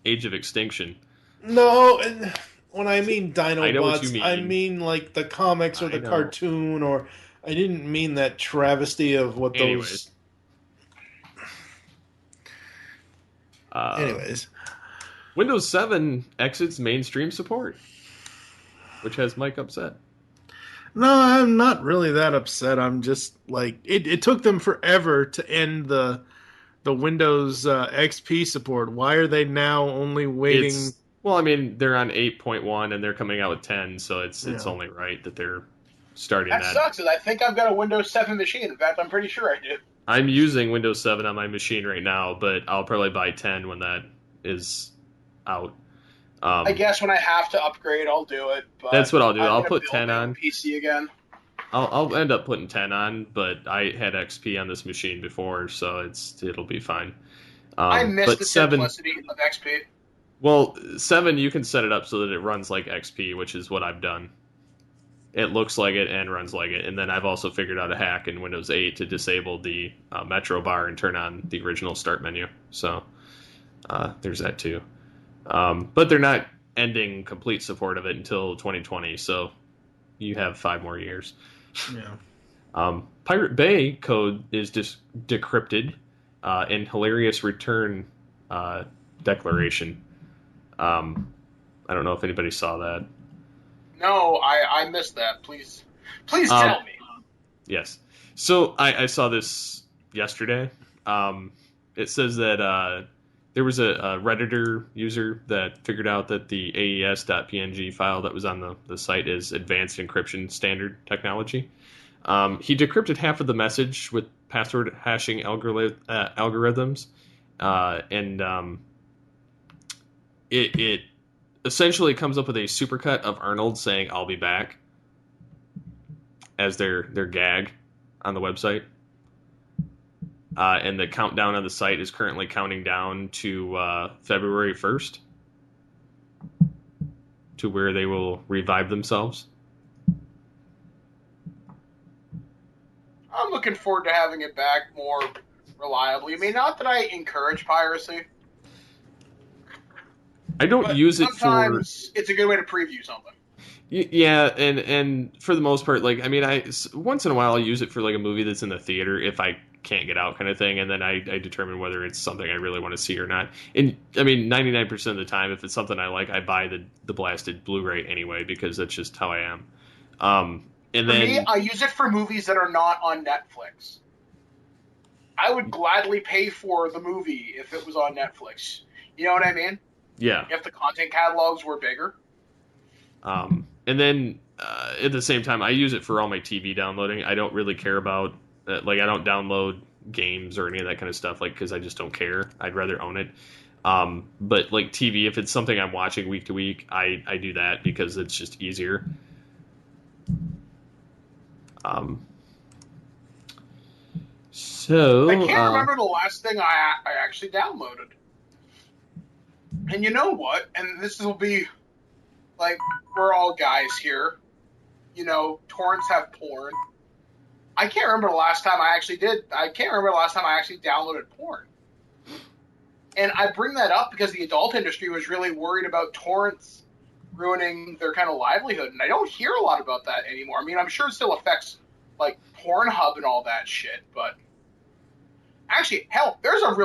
Age of Extinction. No, and when I mean Dinobots, I know what you mean. I mean like the comics or the cartoon, or I didn't mean that travesty of what those... Anyways. Windows 7 exits mainstream support, which has Mike upset. No, I'm not really that upset. I'm just like, it took them forever to end the Windows XP support. Why are they now only waiting? Well, I mean, they're on 8.1 and they're coming out with 10, so it's only right that they're starting that. That sucks, because I think I've got a Windows 7 machine. In fact, I'm pretty sure I do. I'm using Windows 7 on my machine right now, but I'll probably buy 10 when that is out. I guess when I have to upgrade, I'll do it. But that's what I'll do. I'll put 10 on PC again. I'll end up putting 10 on, but I had XP on this machine before, so it'll be fine. I miss the simplicity of XP. Well, 7, you can set it up so that it runs like XP, which is what I've done. It looks like it and runs like it. And then I've also figured out a hack in Windows 8 to disable the Metro bar and turn on the original start menu. So there's that too. But they're not ending complete support of it until 2020, so you have 5 more years. Yeah. Pirate Bay code is just decrypted in hilarious return declaration. I don't know if anybody saw that. No, I missed that. Please tell me. Yes. So I saw this yesterday. It says that there was a Redditor user that figured out that the AES.png file that was on the site is advanced encryption standard technology. He decrypted half of the message with password hashing algorithms, and it essentially comes up with a supercut of Arnold saying "I'll be back" as their gag on the website. And the countdown on the site is currently counting down to February 1st to where they will revive themselves. I'm looking forward to having it back more reliably. I mean, not that I encourage piracy. I don't use it for... Sometimes it's a good way to preview something. Yeah, and for the most part, like, I mean, once in a while I'll use it for like a movie that's in the theater if I can't get out kind of thing, and then I determine whether it's something I really want to see or not. And I mean, 99% of the time, if it's something I like, I buy the blasted Blu-ray anyway, because that's just how I am. And For then me, I use it for movies that are not on Netflix. I would gladly pay for the movie if it was on Netflix. You know what I mean? Yeah. If the content catalogs were bigger. And then at the same time, I use it for all my TV downloading. I don't really care about like, I don't download games or any of that kind of stuff, like, because I just don't care. I'd rather own it. But like TV, if it's something I'm watching week to week, I do that because it's just easier. So I can't remember the last thing I actually downloaded. And you know what? And this will be like, we're all guys here. You know, torrents have porn. I can't remember the last time I actually did. I can't remember the last time I actually downloaded porn. And I bring that up because the adult industry was really worried about torrents ruining their kind of livelihood. And I don't hear a lot about that anymore. I mean, I'm sure it still affects, like, Pornhub and all that shit. But actually, hell, here's a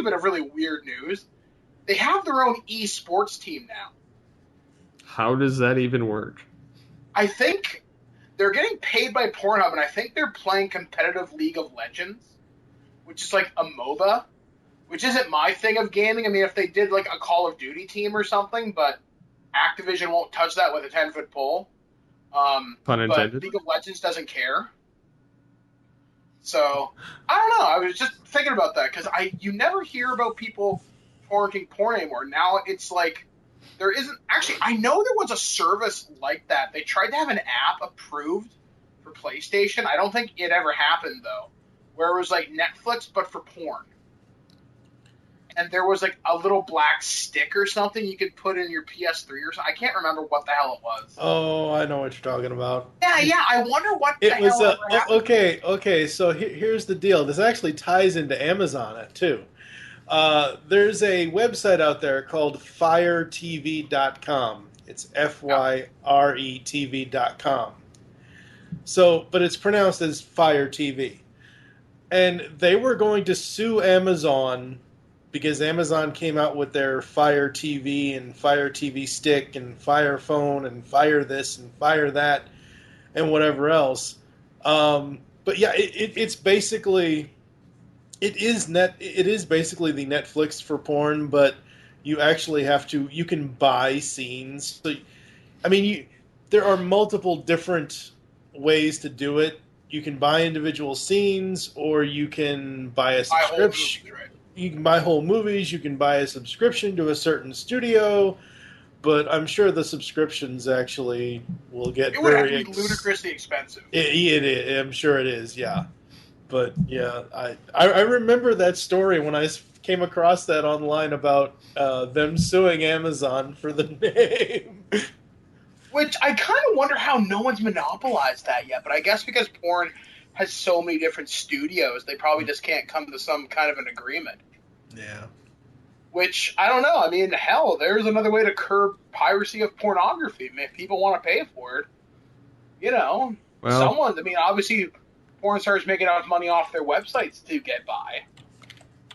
bit of really weird news. They have their own esports team now. How does that even work? I think they're getting paid by Pornhub, and I think they're playing competitive League of Legends, which is like a MOBA, which isn't my thing of gaming. I mean, if they did like a Call of Duty team or something, but Activision won't touch that with a 10-foot pole. Pun intended. But League of Legends doesn't care. So, I don't know. I was just thinking about that, because you never hear about people torrenting porn anymore. Now it's like, there isn't... Actually, I know there was a service like that. They tried to have an app approved for PlayStation. I don't think it ever happened, though. Where it was like Netflix, but for porn. And there was like a little black stick or something you could put in your PS3 or something. I can't remember what the hell it was. Oh, I know what you're talking about. Yeah. I wonder what the hell ever happened. Okay. So here's the deal. This actually ties into Amazon, too. There's a website out there called FireTV.com. It's FYRETV.com. So, but it's pronounced as Fire TV. And they were going to sue Amazon because Amazon came out with their Fire TV and Fire TV Stick and Fire Phone and Fire this and Fire that and whatever else. But yeah, it's basically... It is basically the Netflix for porn, but you actually you can buy scenes. So, I mean, there are multiple different ways to do it. You can buy individual scenes, or you can buy a subscription. You can buy whole movies. You can buy a subscription to a certain studio, but I'm sure the subscriptions actually will get it would have to be ludicrously expensive. I'm sure it is, yeah. But yeah, I remember that story when I came across that online about them suing Amazon for the name. Which I kind of wonder how no one's monopolized that yet. But I guess because porn has so many different studios, they probably just can't come to some kind of an agreement. Yeah. Which, I don't know. I mean, hell, there's another way to curb piracy of pornography. If people want to pay for it, Well, obviously, porn stars make enough money off their websites to get by.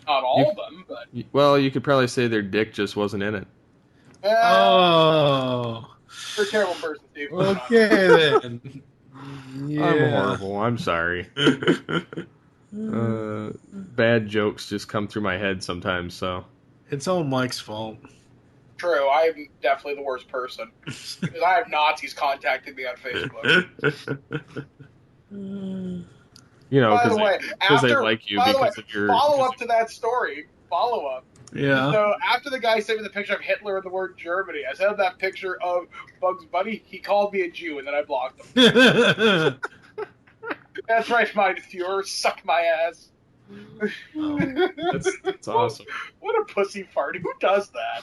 Not all of them, but... Well, you could probably say their dick just wasn't in it. Oh. You're a terrible person, Steve. Okay, then. Yeah. I'm horrible. I'm sorry. Bad jokes just come through my head sometimes, so... It's all Mike's fault. True, I'm definitely the worst person. Because I have Nazis contacting me on Facebook. By the way, because they like you because of your... Follow-up to that story. Follow-up. Yeah. So after the guy sent me the picture of Hitler and the word Germany, I sent him that picture of Bugs Bunny. He called me a Jew, and then I blocked him. That's right, mein Führer. Suck my ass. That's awesome. What a pussy fart. Who does that?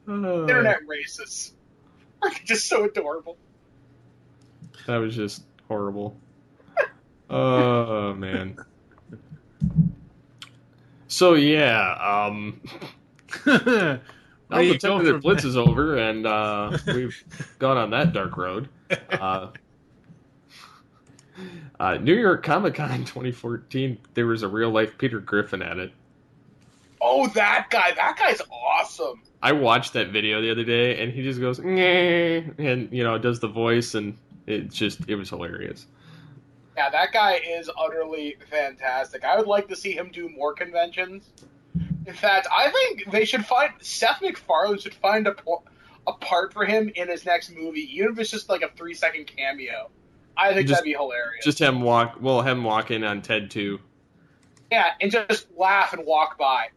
Internet racists. Just so adorable. That was just horrible. Oh, man. So, yeah, now the 10-minute blitz is over, and we've gone on that dark road. New York Comic Con 2014, there was a real-life Peter Griffin at it. Oh, that guy. That guy's awesome. I watched that video the other day, and he just goes, "Nyeh," and, does the voice, and it was hilarious. Yeah, that guy is utterly fantastic. I would like to see him do more conventions. In fact, I think Seth MacFarlane should find a part for him in his next movie, even if it's just like a 3-second cameo. I think that'd be hilarious. Just him walk in on Ted 2. Yeah, and just laugh and walk by.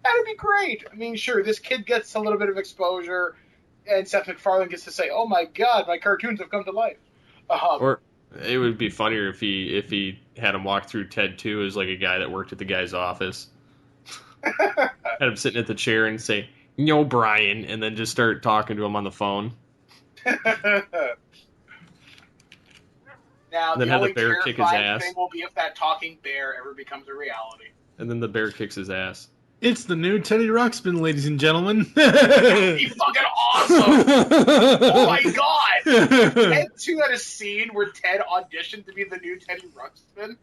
That'd be great. I mean, sure, this kid gets a little bit of exposure, and Seth MacFarlane gets to say, "Oh my God, my cartoons have come to life." Or it would be funnier if he had him walk through Ted 2 as like a guy that worked at the guy's office. Had him sitting at the chair and say, "No, Brian," and then just start talking to him on the phone. Now, and then the have only the bear kick his ass. thing will be if that talking bear ever becomes a reality. And then the bear kicks his ass. It's the new Teddy Ruxpin, ladies and gentlemen. He's fucking awesome! Oh my God! Ted 2 had a scene where Ted auditioned to be the new Teddy Ruxpin.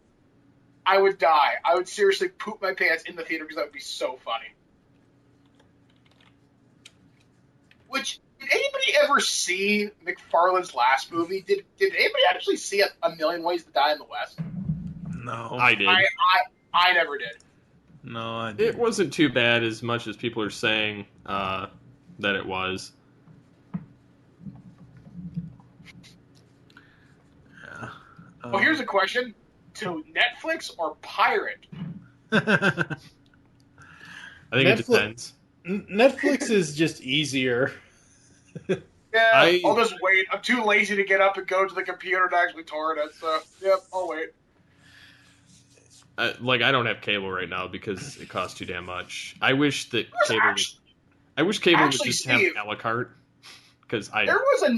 I would die. I would seriously poop my pants in the theater because that would be so funny. Did anybody ever see McFarlane's last movie? Did anybody actually see A Million Ways to Die in the West? No. I did. I never did. No, I didn't. It wasn't too bad as much as people are saying that it was. Yeah. Well, here's a question. To Netflix or pirate? I think it depends. Netflix is just easier. Yeah, I'll just wait. I'm too lazy to get up and go to the computer to actually torrent it, so, yep, I'll wait. I don't have cable right now because it costs too damn much. I wish that cable would just have a la carte. There was a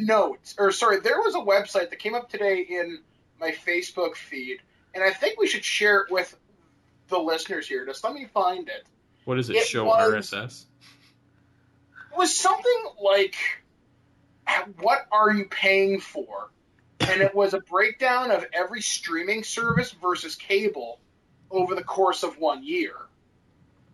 website that came up today in my Facebook feed, and I think we should share it with the listeners here. Just let me find it. What does it show? RSS? It was something like, what are you paying for? And it was a breakdown of every streaming service versus cable over the course of 1 year.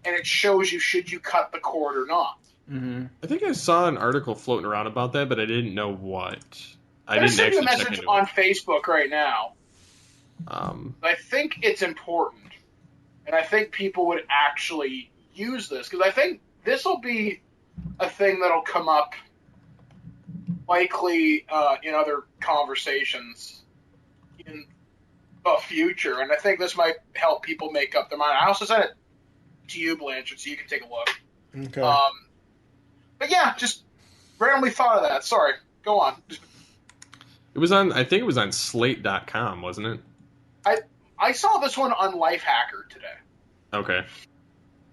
And it shows you should you cut the cord or not. Mm-hmm. I think I saw an article floating around about that, but I didn't know what. I didn't send you a message on Facebook right now. I think it's important. And I think people would actually use this. Because I think this will be a thing that'll come up likely in other conversations in the future. And I think this might help people make up their mind. I also sent it to you, Blanchard, so you can take a look. Okay. But yeah, just randomly thought of that. Sorry. Go on. I think it was on Slate.com, wasn't it? I saw this one on Lifehacker today. Okay.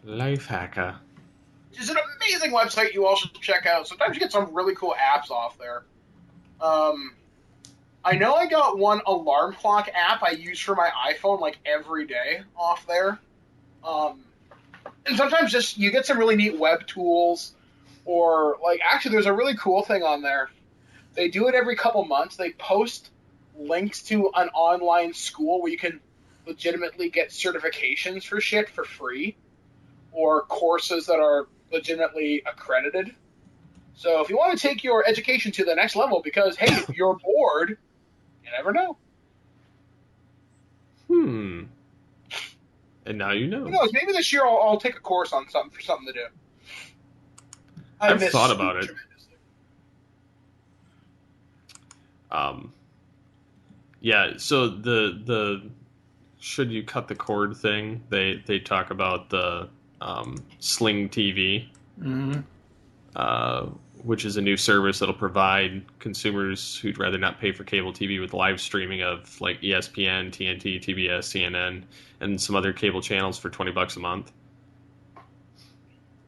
Lifehacker. Which is an amazing website you all should check out. Sometimes you get some really cool apps off there. I know I got one alarm clock app I use for my iPhone like every day off there. And sometimes just you get some really neat web tools, or like actually there's a really cool thing on there. They do it every couple months. They post links to an online school where you can legitimately get certifications for shit for free, or courses that are legitimately accredited. So if you want to take your education to the next level because, hey, you're bored, you never know. And now you know. Who knows? Maybe this year I'll take a course on something to do. I've thought about it. Yeah, so the should you cut the cord thing, they talk about the Sling TV, which is a new service that'll provide consumers who'd rather not pay for cable TV with live streaming of like ESPN, TNT, TBS, CNN, and some other cable channels for $20 a month.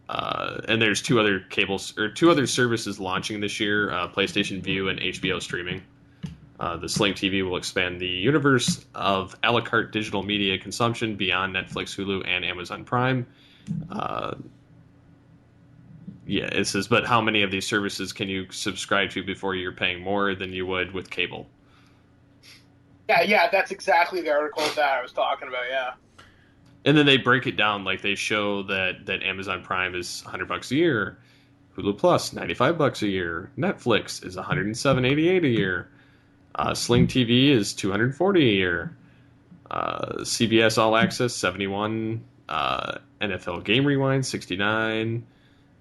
And there's two other services launching this year: PlayStation Vue and HBO streaming. The Sling TV will expand the universe of a la carte digital media consumption beyond Netflix, Hulu, and Amazon Prime. It says, but how many of these services can you subscribe to before you're paying more than you would with cable? Yeah, that's exactly the article that I was talking about, yeah. And then they break it down, like they show that Amazon Prime is $100 a year, Hulu Plus $95 a year, Netflix is $107.88 a year, Sling TV is $240 a year, CBS All Access $71, NFL Game Rewind $69.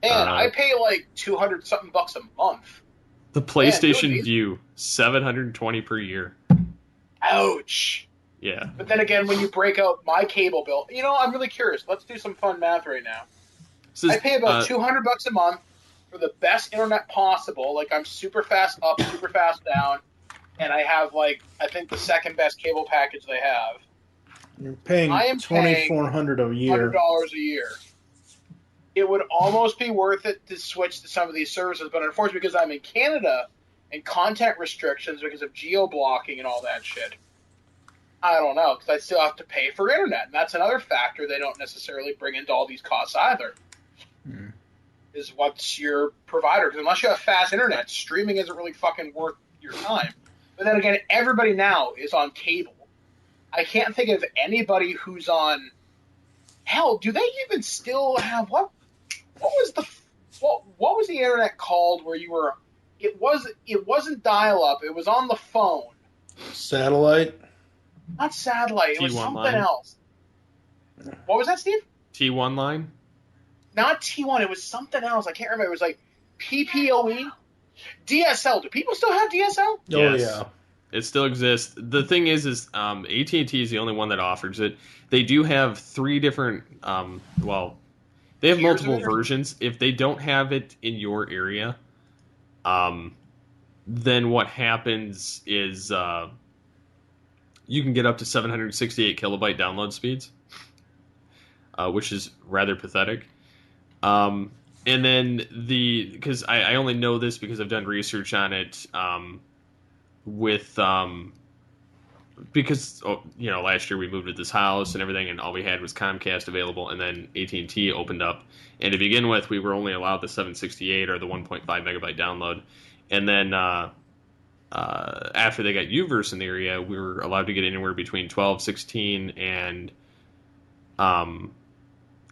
And I pay like 200 something bucks a month. The PlayStation Vue $720 per year. Ouch. Yeah. But then again, when you break out my cable bill, I'm really curious. Let's do some fun math right now. I pay about $200 a month for the best internet possible. Like I'm super fast up, super fast down, and I have I think the second best cable package they have. You're paying $2,400 a year. $100 a year. It would almost be worth it to switch to some of these services, but unfortunately, because I'm in Canada and content restrictions because of geo-blocking and all that shit, I don't know, because I still have to pay for internet, and that's another factor they don't necessarily bring into all these costs either, is what's your provider, because unless you have fast internet, streaming isn't really fucking worth your time. But then again, everybody now is on cable. I can't think of anybody who's on... Hell, do they even still have... What was the internet called where you were... It wasn't dial-up, it was on the phone. Satellite? Not satellite. It was something line. Else. What was that, Steve? T1 line? Not T1. It was something else. I can't remember. It was like PPOE? DSL. Do people still have DSL? Yes. Oh, yeah. It still exists. The thing is AT&T is the only one that offers it. They do have three different, they have multiple versions. If they don't have it in your area, then what happens is you can get up to 768 kilobyte download speeds, which is rather pathetic. And then because I only know this because I've done research on it because last year we moved to this house and everything, and all we had was Comcast available, and then AT&T opened up. And to begin with, we were only allowed the 768 or the 1.5 megabyte download. And then after they got Uverse in the area, we were allowed to get anywhere between 12, 16, and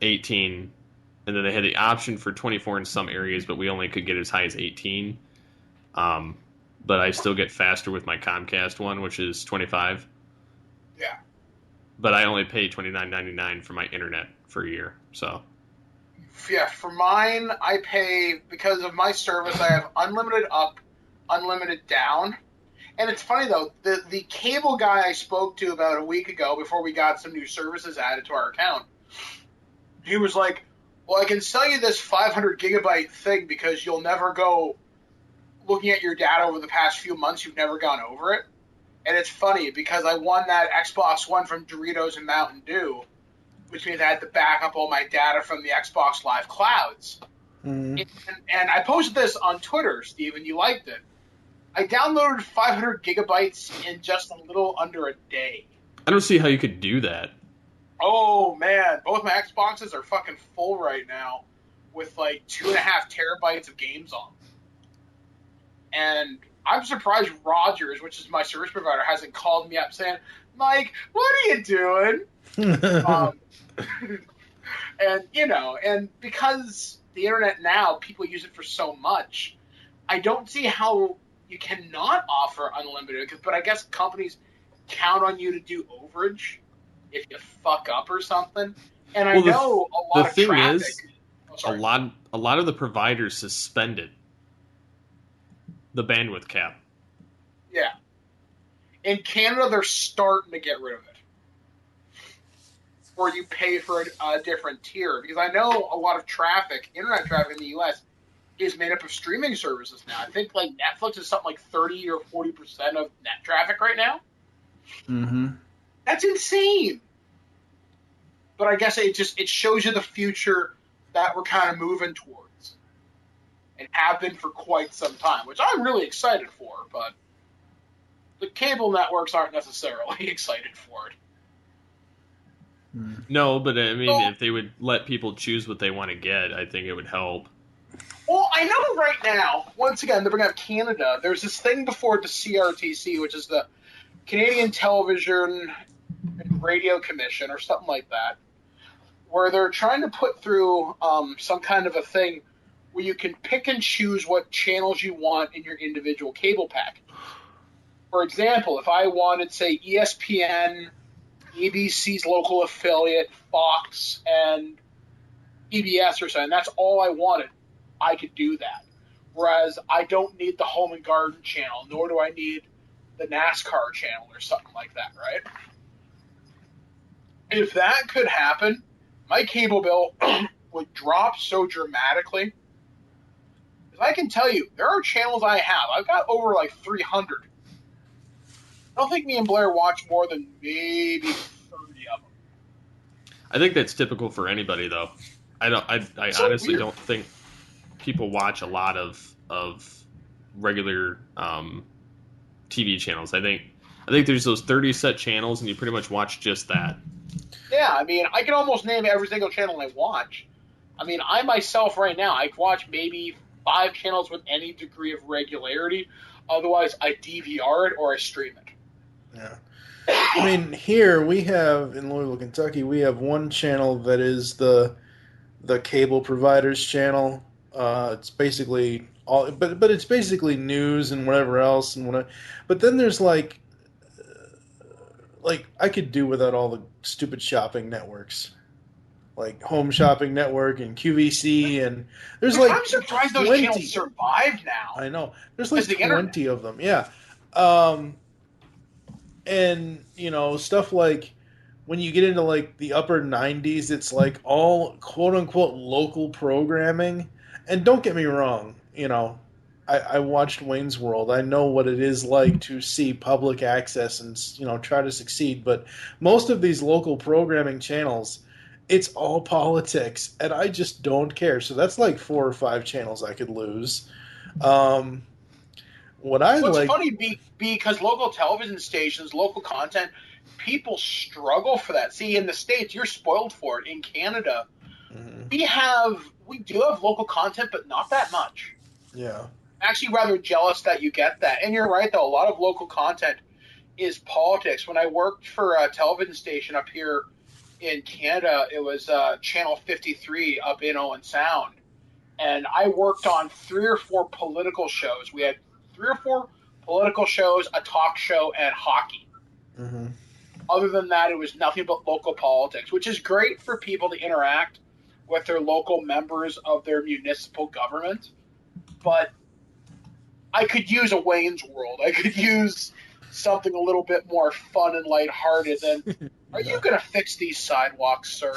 18. And then they had the option for 24 in some areas, but we only could get as high as 18. But I still get faster with my Comcast one, which is 25. Yeah. But I only pay $29.99 for my internet for a year. So. Yeah, for mine, I pay, because of my service, I have unlimited up, unlimited down. And it's funny, though, the cable guy I spoke to about a week ago, before we got some new services added to our account, he was like, well, I can sell you this 500 gigabyte thing because you'll never go looking at your data over the past few months, you've never gone over it. And it's funny because I won that Xbox One from Doritos and Mountain Dew, which means I had to back up all my data from the Xbox Live clouds. Mm. And I posted this on Twitter, Steve, and you liked it. I downloaded 500 gigabytes in just a little under a day. I don't see how you could do that. Oh, man. Both my Xboxes are fucking full right now with like 2.5 terabytes of games on. And I'm surprised Rogers, which is my service provider, hasn't called me up saying, Mike, what are you doing? And, and because the internet now, people use it for so much, I don't see how you cannot offer unlimited, but I guess companies count on you to do overage if you fuck up or something. And I know a lot of traffic. A lot of the providers suspended the bandwidth cap. Yeah. In Canada, they're starting to get rid of it. Or you pay for a different tier. Because I know a lot of traffic, internet traffic in the U.S., is made up of streaming services now. I think like Netflix is something like 30 or 40% of net traffic right now. Mm-hmm. That's insane. But I guess it shows you the future that we're kind of moving towards. And have been for quite some time, which I'm really excited for, but the cable networks aren't necessarily excited for it. No, but I mean, if they would let people choose what they want to get, I think it would help. Well, I know right now, once again, to bring up Canada, there's this thing before the CRTC, which is the Canadian Television and Radio Commission, or something like that, where they're trying to put through some kind of a thing where you can pick and choose what channels you want in your individual cable package. For example, if I wanted, say, ESPN, ABC's local affiliate, Fox, and PBS or something, that's all I wanted, I could do that. Whereas I don't need the Home and Garden channel, nor do I need the NASCAR channel or something like that, right? If that could happen, my cable bill would drop so dramatically. Because I can tell you, there are channels I have. I've got over like 300. I don't think me and Blair watch more than maybe 30 of them. I think that's typical for anybody, though. I honestly don't think people watch a lot of regular TV channels. I think there's those 30 set channels, and you pretty much watch just that. Yeah, I mean, I can almost name every single channel I watch. I mean, I myself right now, I watch maybe 5 channels with any degree of regularity. Otherwise, I DVR it or I stream it. Yeah. I mean, here we have, in Louisville, Kentucky, we have one channel that is the cable provider's channel. It's basically all, but it's basically news and whatever else and whatever. But then there's like I could do without all the stupid shopping networks, like Home Shopping Network and QVC, and there's like I'm surprised those 20. channels survive now. I know there's like the 20 of them. Yeah. And, stuff like when you get into like the upper 90s, it's like all quote unquote local programming. And don't get me wrong, I watched Wayne's World. I know what it is like to see public access and, try to succeed. But most of these local programming channels, it's all politics. And I just don't care. So that's like 4 or 5 channels I could lose. It's funny because local television stations, local content, people struggle for that. See, in the States, you're spoiled for it. In Canada, we do have local content, but not that much. Yeah. I'm actually rather jealous that you get that. And you're right, though. A lot of local content is politics. When I worked for a television station up here in Canada, it was Channel 53 up in Owen Sound. And I worked on 3 or 4 political shows. We had 3 or 4 political shows, a talk show, and hockey. Mm-hmm. Other than that, it was nothing but local politics, which is great for people to interact with their local members of their municipal government. But I could use a Wayne's World. I could use something a little bit more fun and lighthearted than, are you going to fix these sidewalks, sir?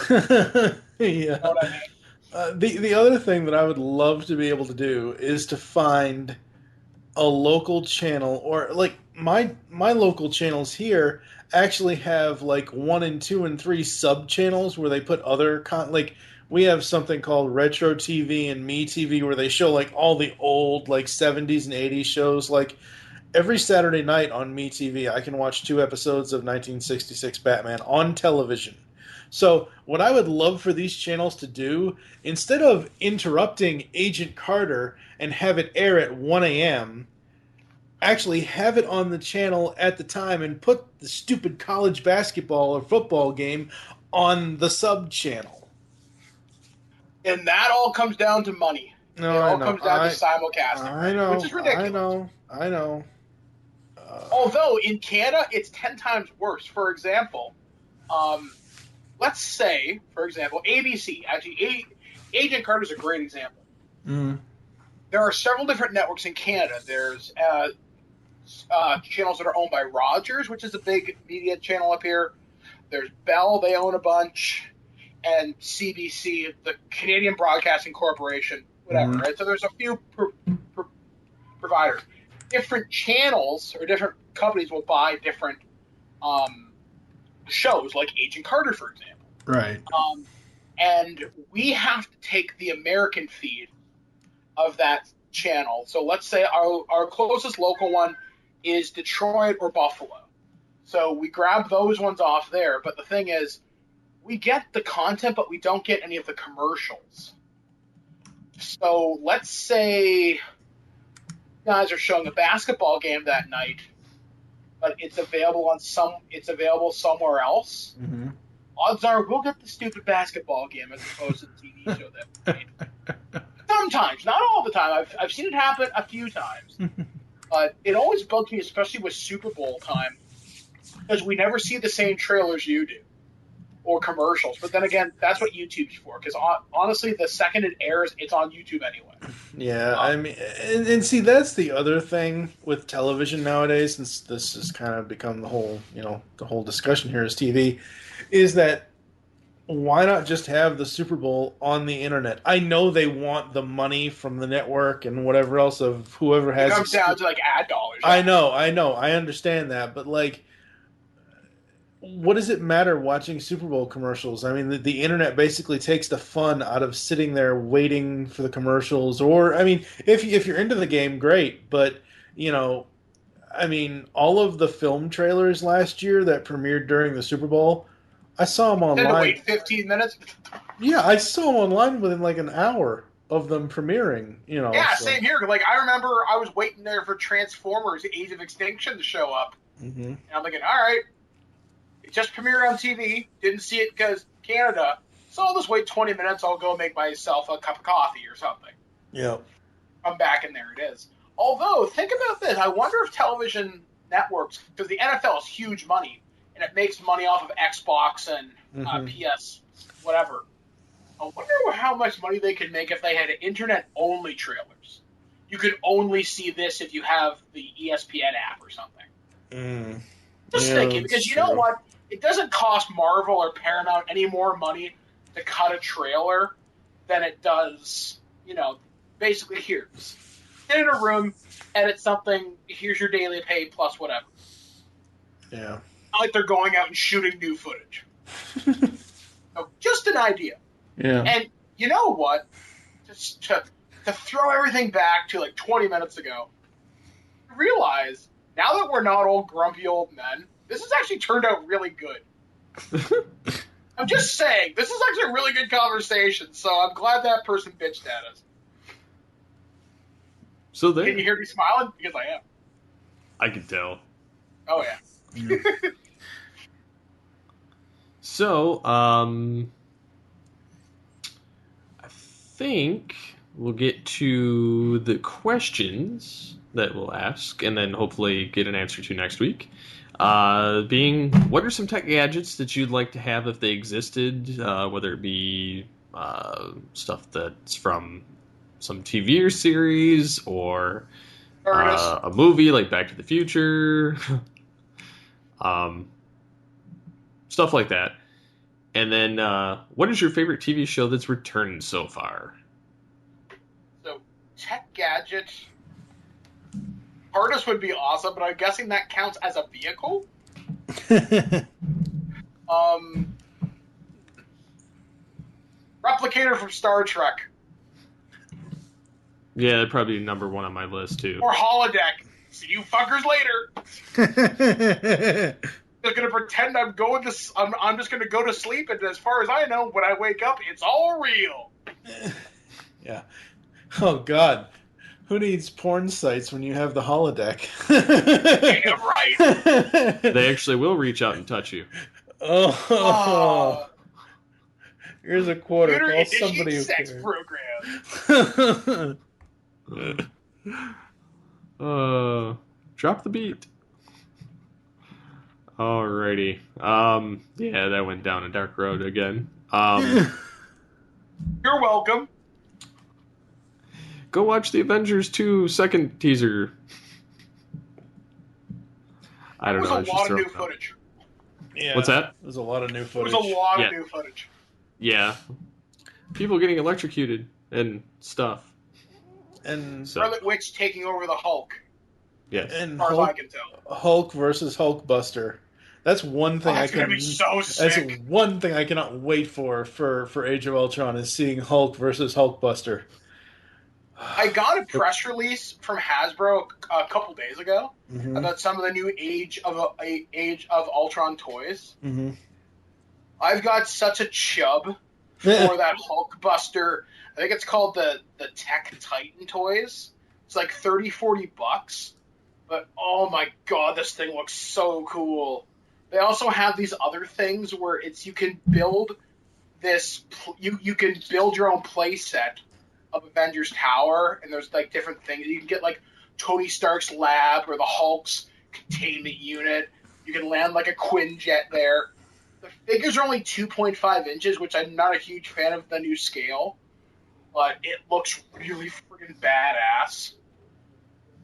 Yeah. You know what I mean? The other thing that I would love to be able to do is to find a local channel, or like my local channels here actually have like 1 and 2 and 3 sub channels where they put other like we have something called Retro TV and Me TV where they show like all the old like 70s and 80s shows. Like every Saturday night on Me TV, I can watch 2 episodes of 1966 Batman on television. So, what I would love for these channels to do, instead of interrupting Agent Carter and have it air at 1 a.m., actually have it on the channel at the time and put the stupid college basketball or football game on the sub channel. And that all comes down to money. No, it all I know. comes down to simulcasting, I know. which is ridiculous. I know. Although in Canada, it's 10 times worse. For example, let's say, for example, ABC. Actually, Agent Carter is a great example. Mm. There are several different networks in Canada. There's channels that are owned by Rogers, which is a big media channel up here. There's Bell, they own a bunch, and CBC, the Canadian Broadcasting Corporation, whatever. Right? So there's a few providers. Different channels or different companies will buy different shows, like Agent Carter, for example. Right. And we have to take the American feed of that channel. So let's say our closest local one is Detroit or Buffalo. So we grab those ones off there. But the thing is, we get the content, but we don't get any of the commercials. So let's say guys are showing a basketball game that night, but it's available somewhere else. Mm-hmm. Odds are we'll get the stupid basketball game as opposed to the TV show that we made. Sometimes, not all the time. I've seen it happen a few times. But it always bugs me, especially with Super Bowl time, because we never see the same trailers you do or commercials. But then again, that's what YouTube's for, because honestly, the second it airs, it's on YouTube anyway. Yeah, I mean, and see, that's the other thing with television nowadays, since this has kind of become the whole discussion here is TV, is that why not just have the Super Bowl on the internet? I know they want the money from the network and whatever else of whoever has. It comes down to like ad dollars. I know, I understand that, but like, what does it matter watching Super Bowl commercials? I mean, the internet basically takes the fun out of sitting there waiting for the commercials. Or, I mean, if you're into the game, great, but I mean, all of the film trailers last year that premiered during the Super Bowl, I saw them online. Had to wait 15 minutes. Yeah, I saw them online within like an hour of them premiering. Yeah, so. Same here. Like I remember, I was waiting there for Transformers: Age of Extinction to show up, and I'm thinking, all right, it just premiered on TV. Didn't see it because Canada, so I'll just wait 20 minutes. I'll go make myself a cup of coffee or something. Yeah. I'm back, and there it is. Although, think about this. I wonder if television networks, because the NFL is huge money, and it makes money off of Xbox and PS, whatever. I wonder how much money they could make if they had internet-only trailers. You could only see this if you have the ESPN app or something. Just thinking, because you know what? It doesn't cost Marvel or Paramount any more money to cut a trailer than it does, basically here. Sit in a room, edit something, here's your daily pay plus whatever. Yeah. Not like they're going out and shooting new footage. So, just an idea. Yeah. And you know what? Just to throw everything back to like 20 minutes ago, realize now that we're not old grumpy old men, this has actually turned out really good. I'm just saying, this is actually a really good conversation, so I'm glad that person bitched at us. So there. Can you hear me smiling? Because I am. I can tell. Oh, yeah. So, I think we'll get to the questions that we'll ask, and then hopefully get an answer to next week. Being, what are some tech gadgets that you'd like to have if they existed, whether it be stuff that's from some TV or series, or a movie like Back to the Future, stuff like that. And then, what is your favorite TV show that's returned so far? So, tech gadgets. TARDIS would be awesome, but I'm guessing that counts as a vehicle. Replicator from Star Trek. Yeah, that'd probably be number one on my list too. Or holodeck. See you fuckers later. Just gonna pretend I'm going to. I'm just gonna go to sleep, and as far as I know, when I wake up, it's all real. Yeah. Oh God. Who needs porn sites when you have the holodeck? Damn right. They actually will reach out and touch you. Oh. Here's a quarter. Computer Call somebody who sex cares. program. Drop the beat. Alrighty. Yeah, that went down a dark road again. You're welcome. Go watch the Avengers 2 second teaser. I don't know. There's a lot of new footage. Yeah. What's that? There's a lot of new There's footage. a lot Yeah. of new footage. Yeah. People getting electrocuted and stuff. And So, Scarlet Witch taking over the Hulk, yes. as and far as I Hulk, can tell. Hulk versus Hulkbuster. That's one thing That's I gonna can. be so That's sick. one thing I cannot wait for Age of Ultron is seeing Hulk versus Hulkbuster. I got a press release from Hasbro a couple days ago Mm-hmm. about some of the new Age of Ultron toys. Mm-hmm. I've got such a chub for that Hulkbuster. I think it's called the Tech Titan toys. It's like $30-$40. But oh my god, this thing looks so cool. They also have these other things where it's you can build this you can build your own play set of Avengers Tower, and there's like different things. You can get like Tony Stark's lab or the Hulk's containment unit. You can land like a Quinjet there. The figures are only 2.5 inches, which I'm not a huge fan of the new scale, but it looks really freaking badass.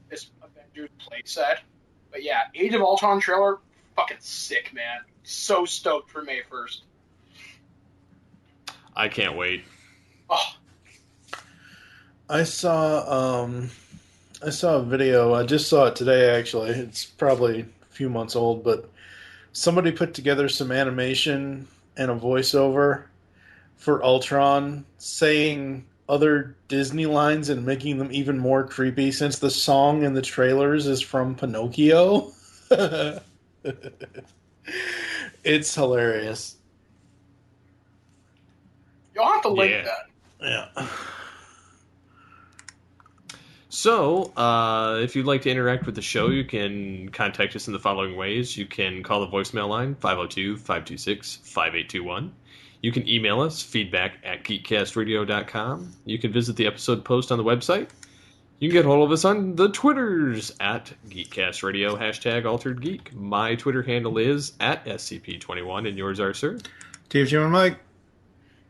This Avengers playset. But yeah, Age of Ultron trailer, fucking sick, man. So stoked for May 1st. I can't wait. Oh, I saw a video. I just saw it today. Actually, it's probably a few months old, but somebody put together some animation and a voiceover for Ultron saying other Disney lines and making them even more creepy since the song in the trailers is from Pinocchio. It's hilarious. you'll have to link Yeah. that. Yeah. So, if you'd like to interact with the show, you can contact us in the following ways. You can call the voicemail line, 502-526-5821. You can email us, feedback@geekcastradio.com. You can visit the episode post on the website. You can get hold of us on the Twitters, @GeekCastRadio, #AlteredGeek. My Twitter handle is @SCP21, and yours are, sir? TFG1 Mike.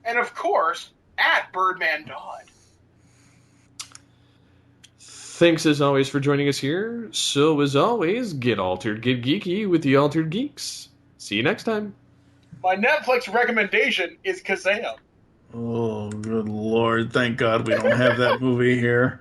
And of course, at Birdman Dodd. Thanks as always for joining us here. So as always, get altered, get geeky with the Altered Geeks. See you next time. My Netflix recommendation is Kazam. Oh, good lord. Thank God we don't have that movie here.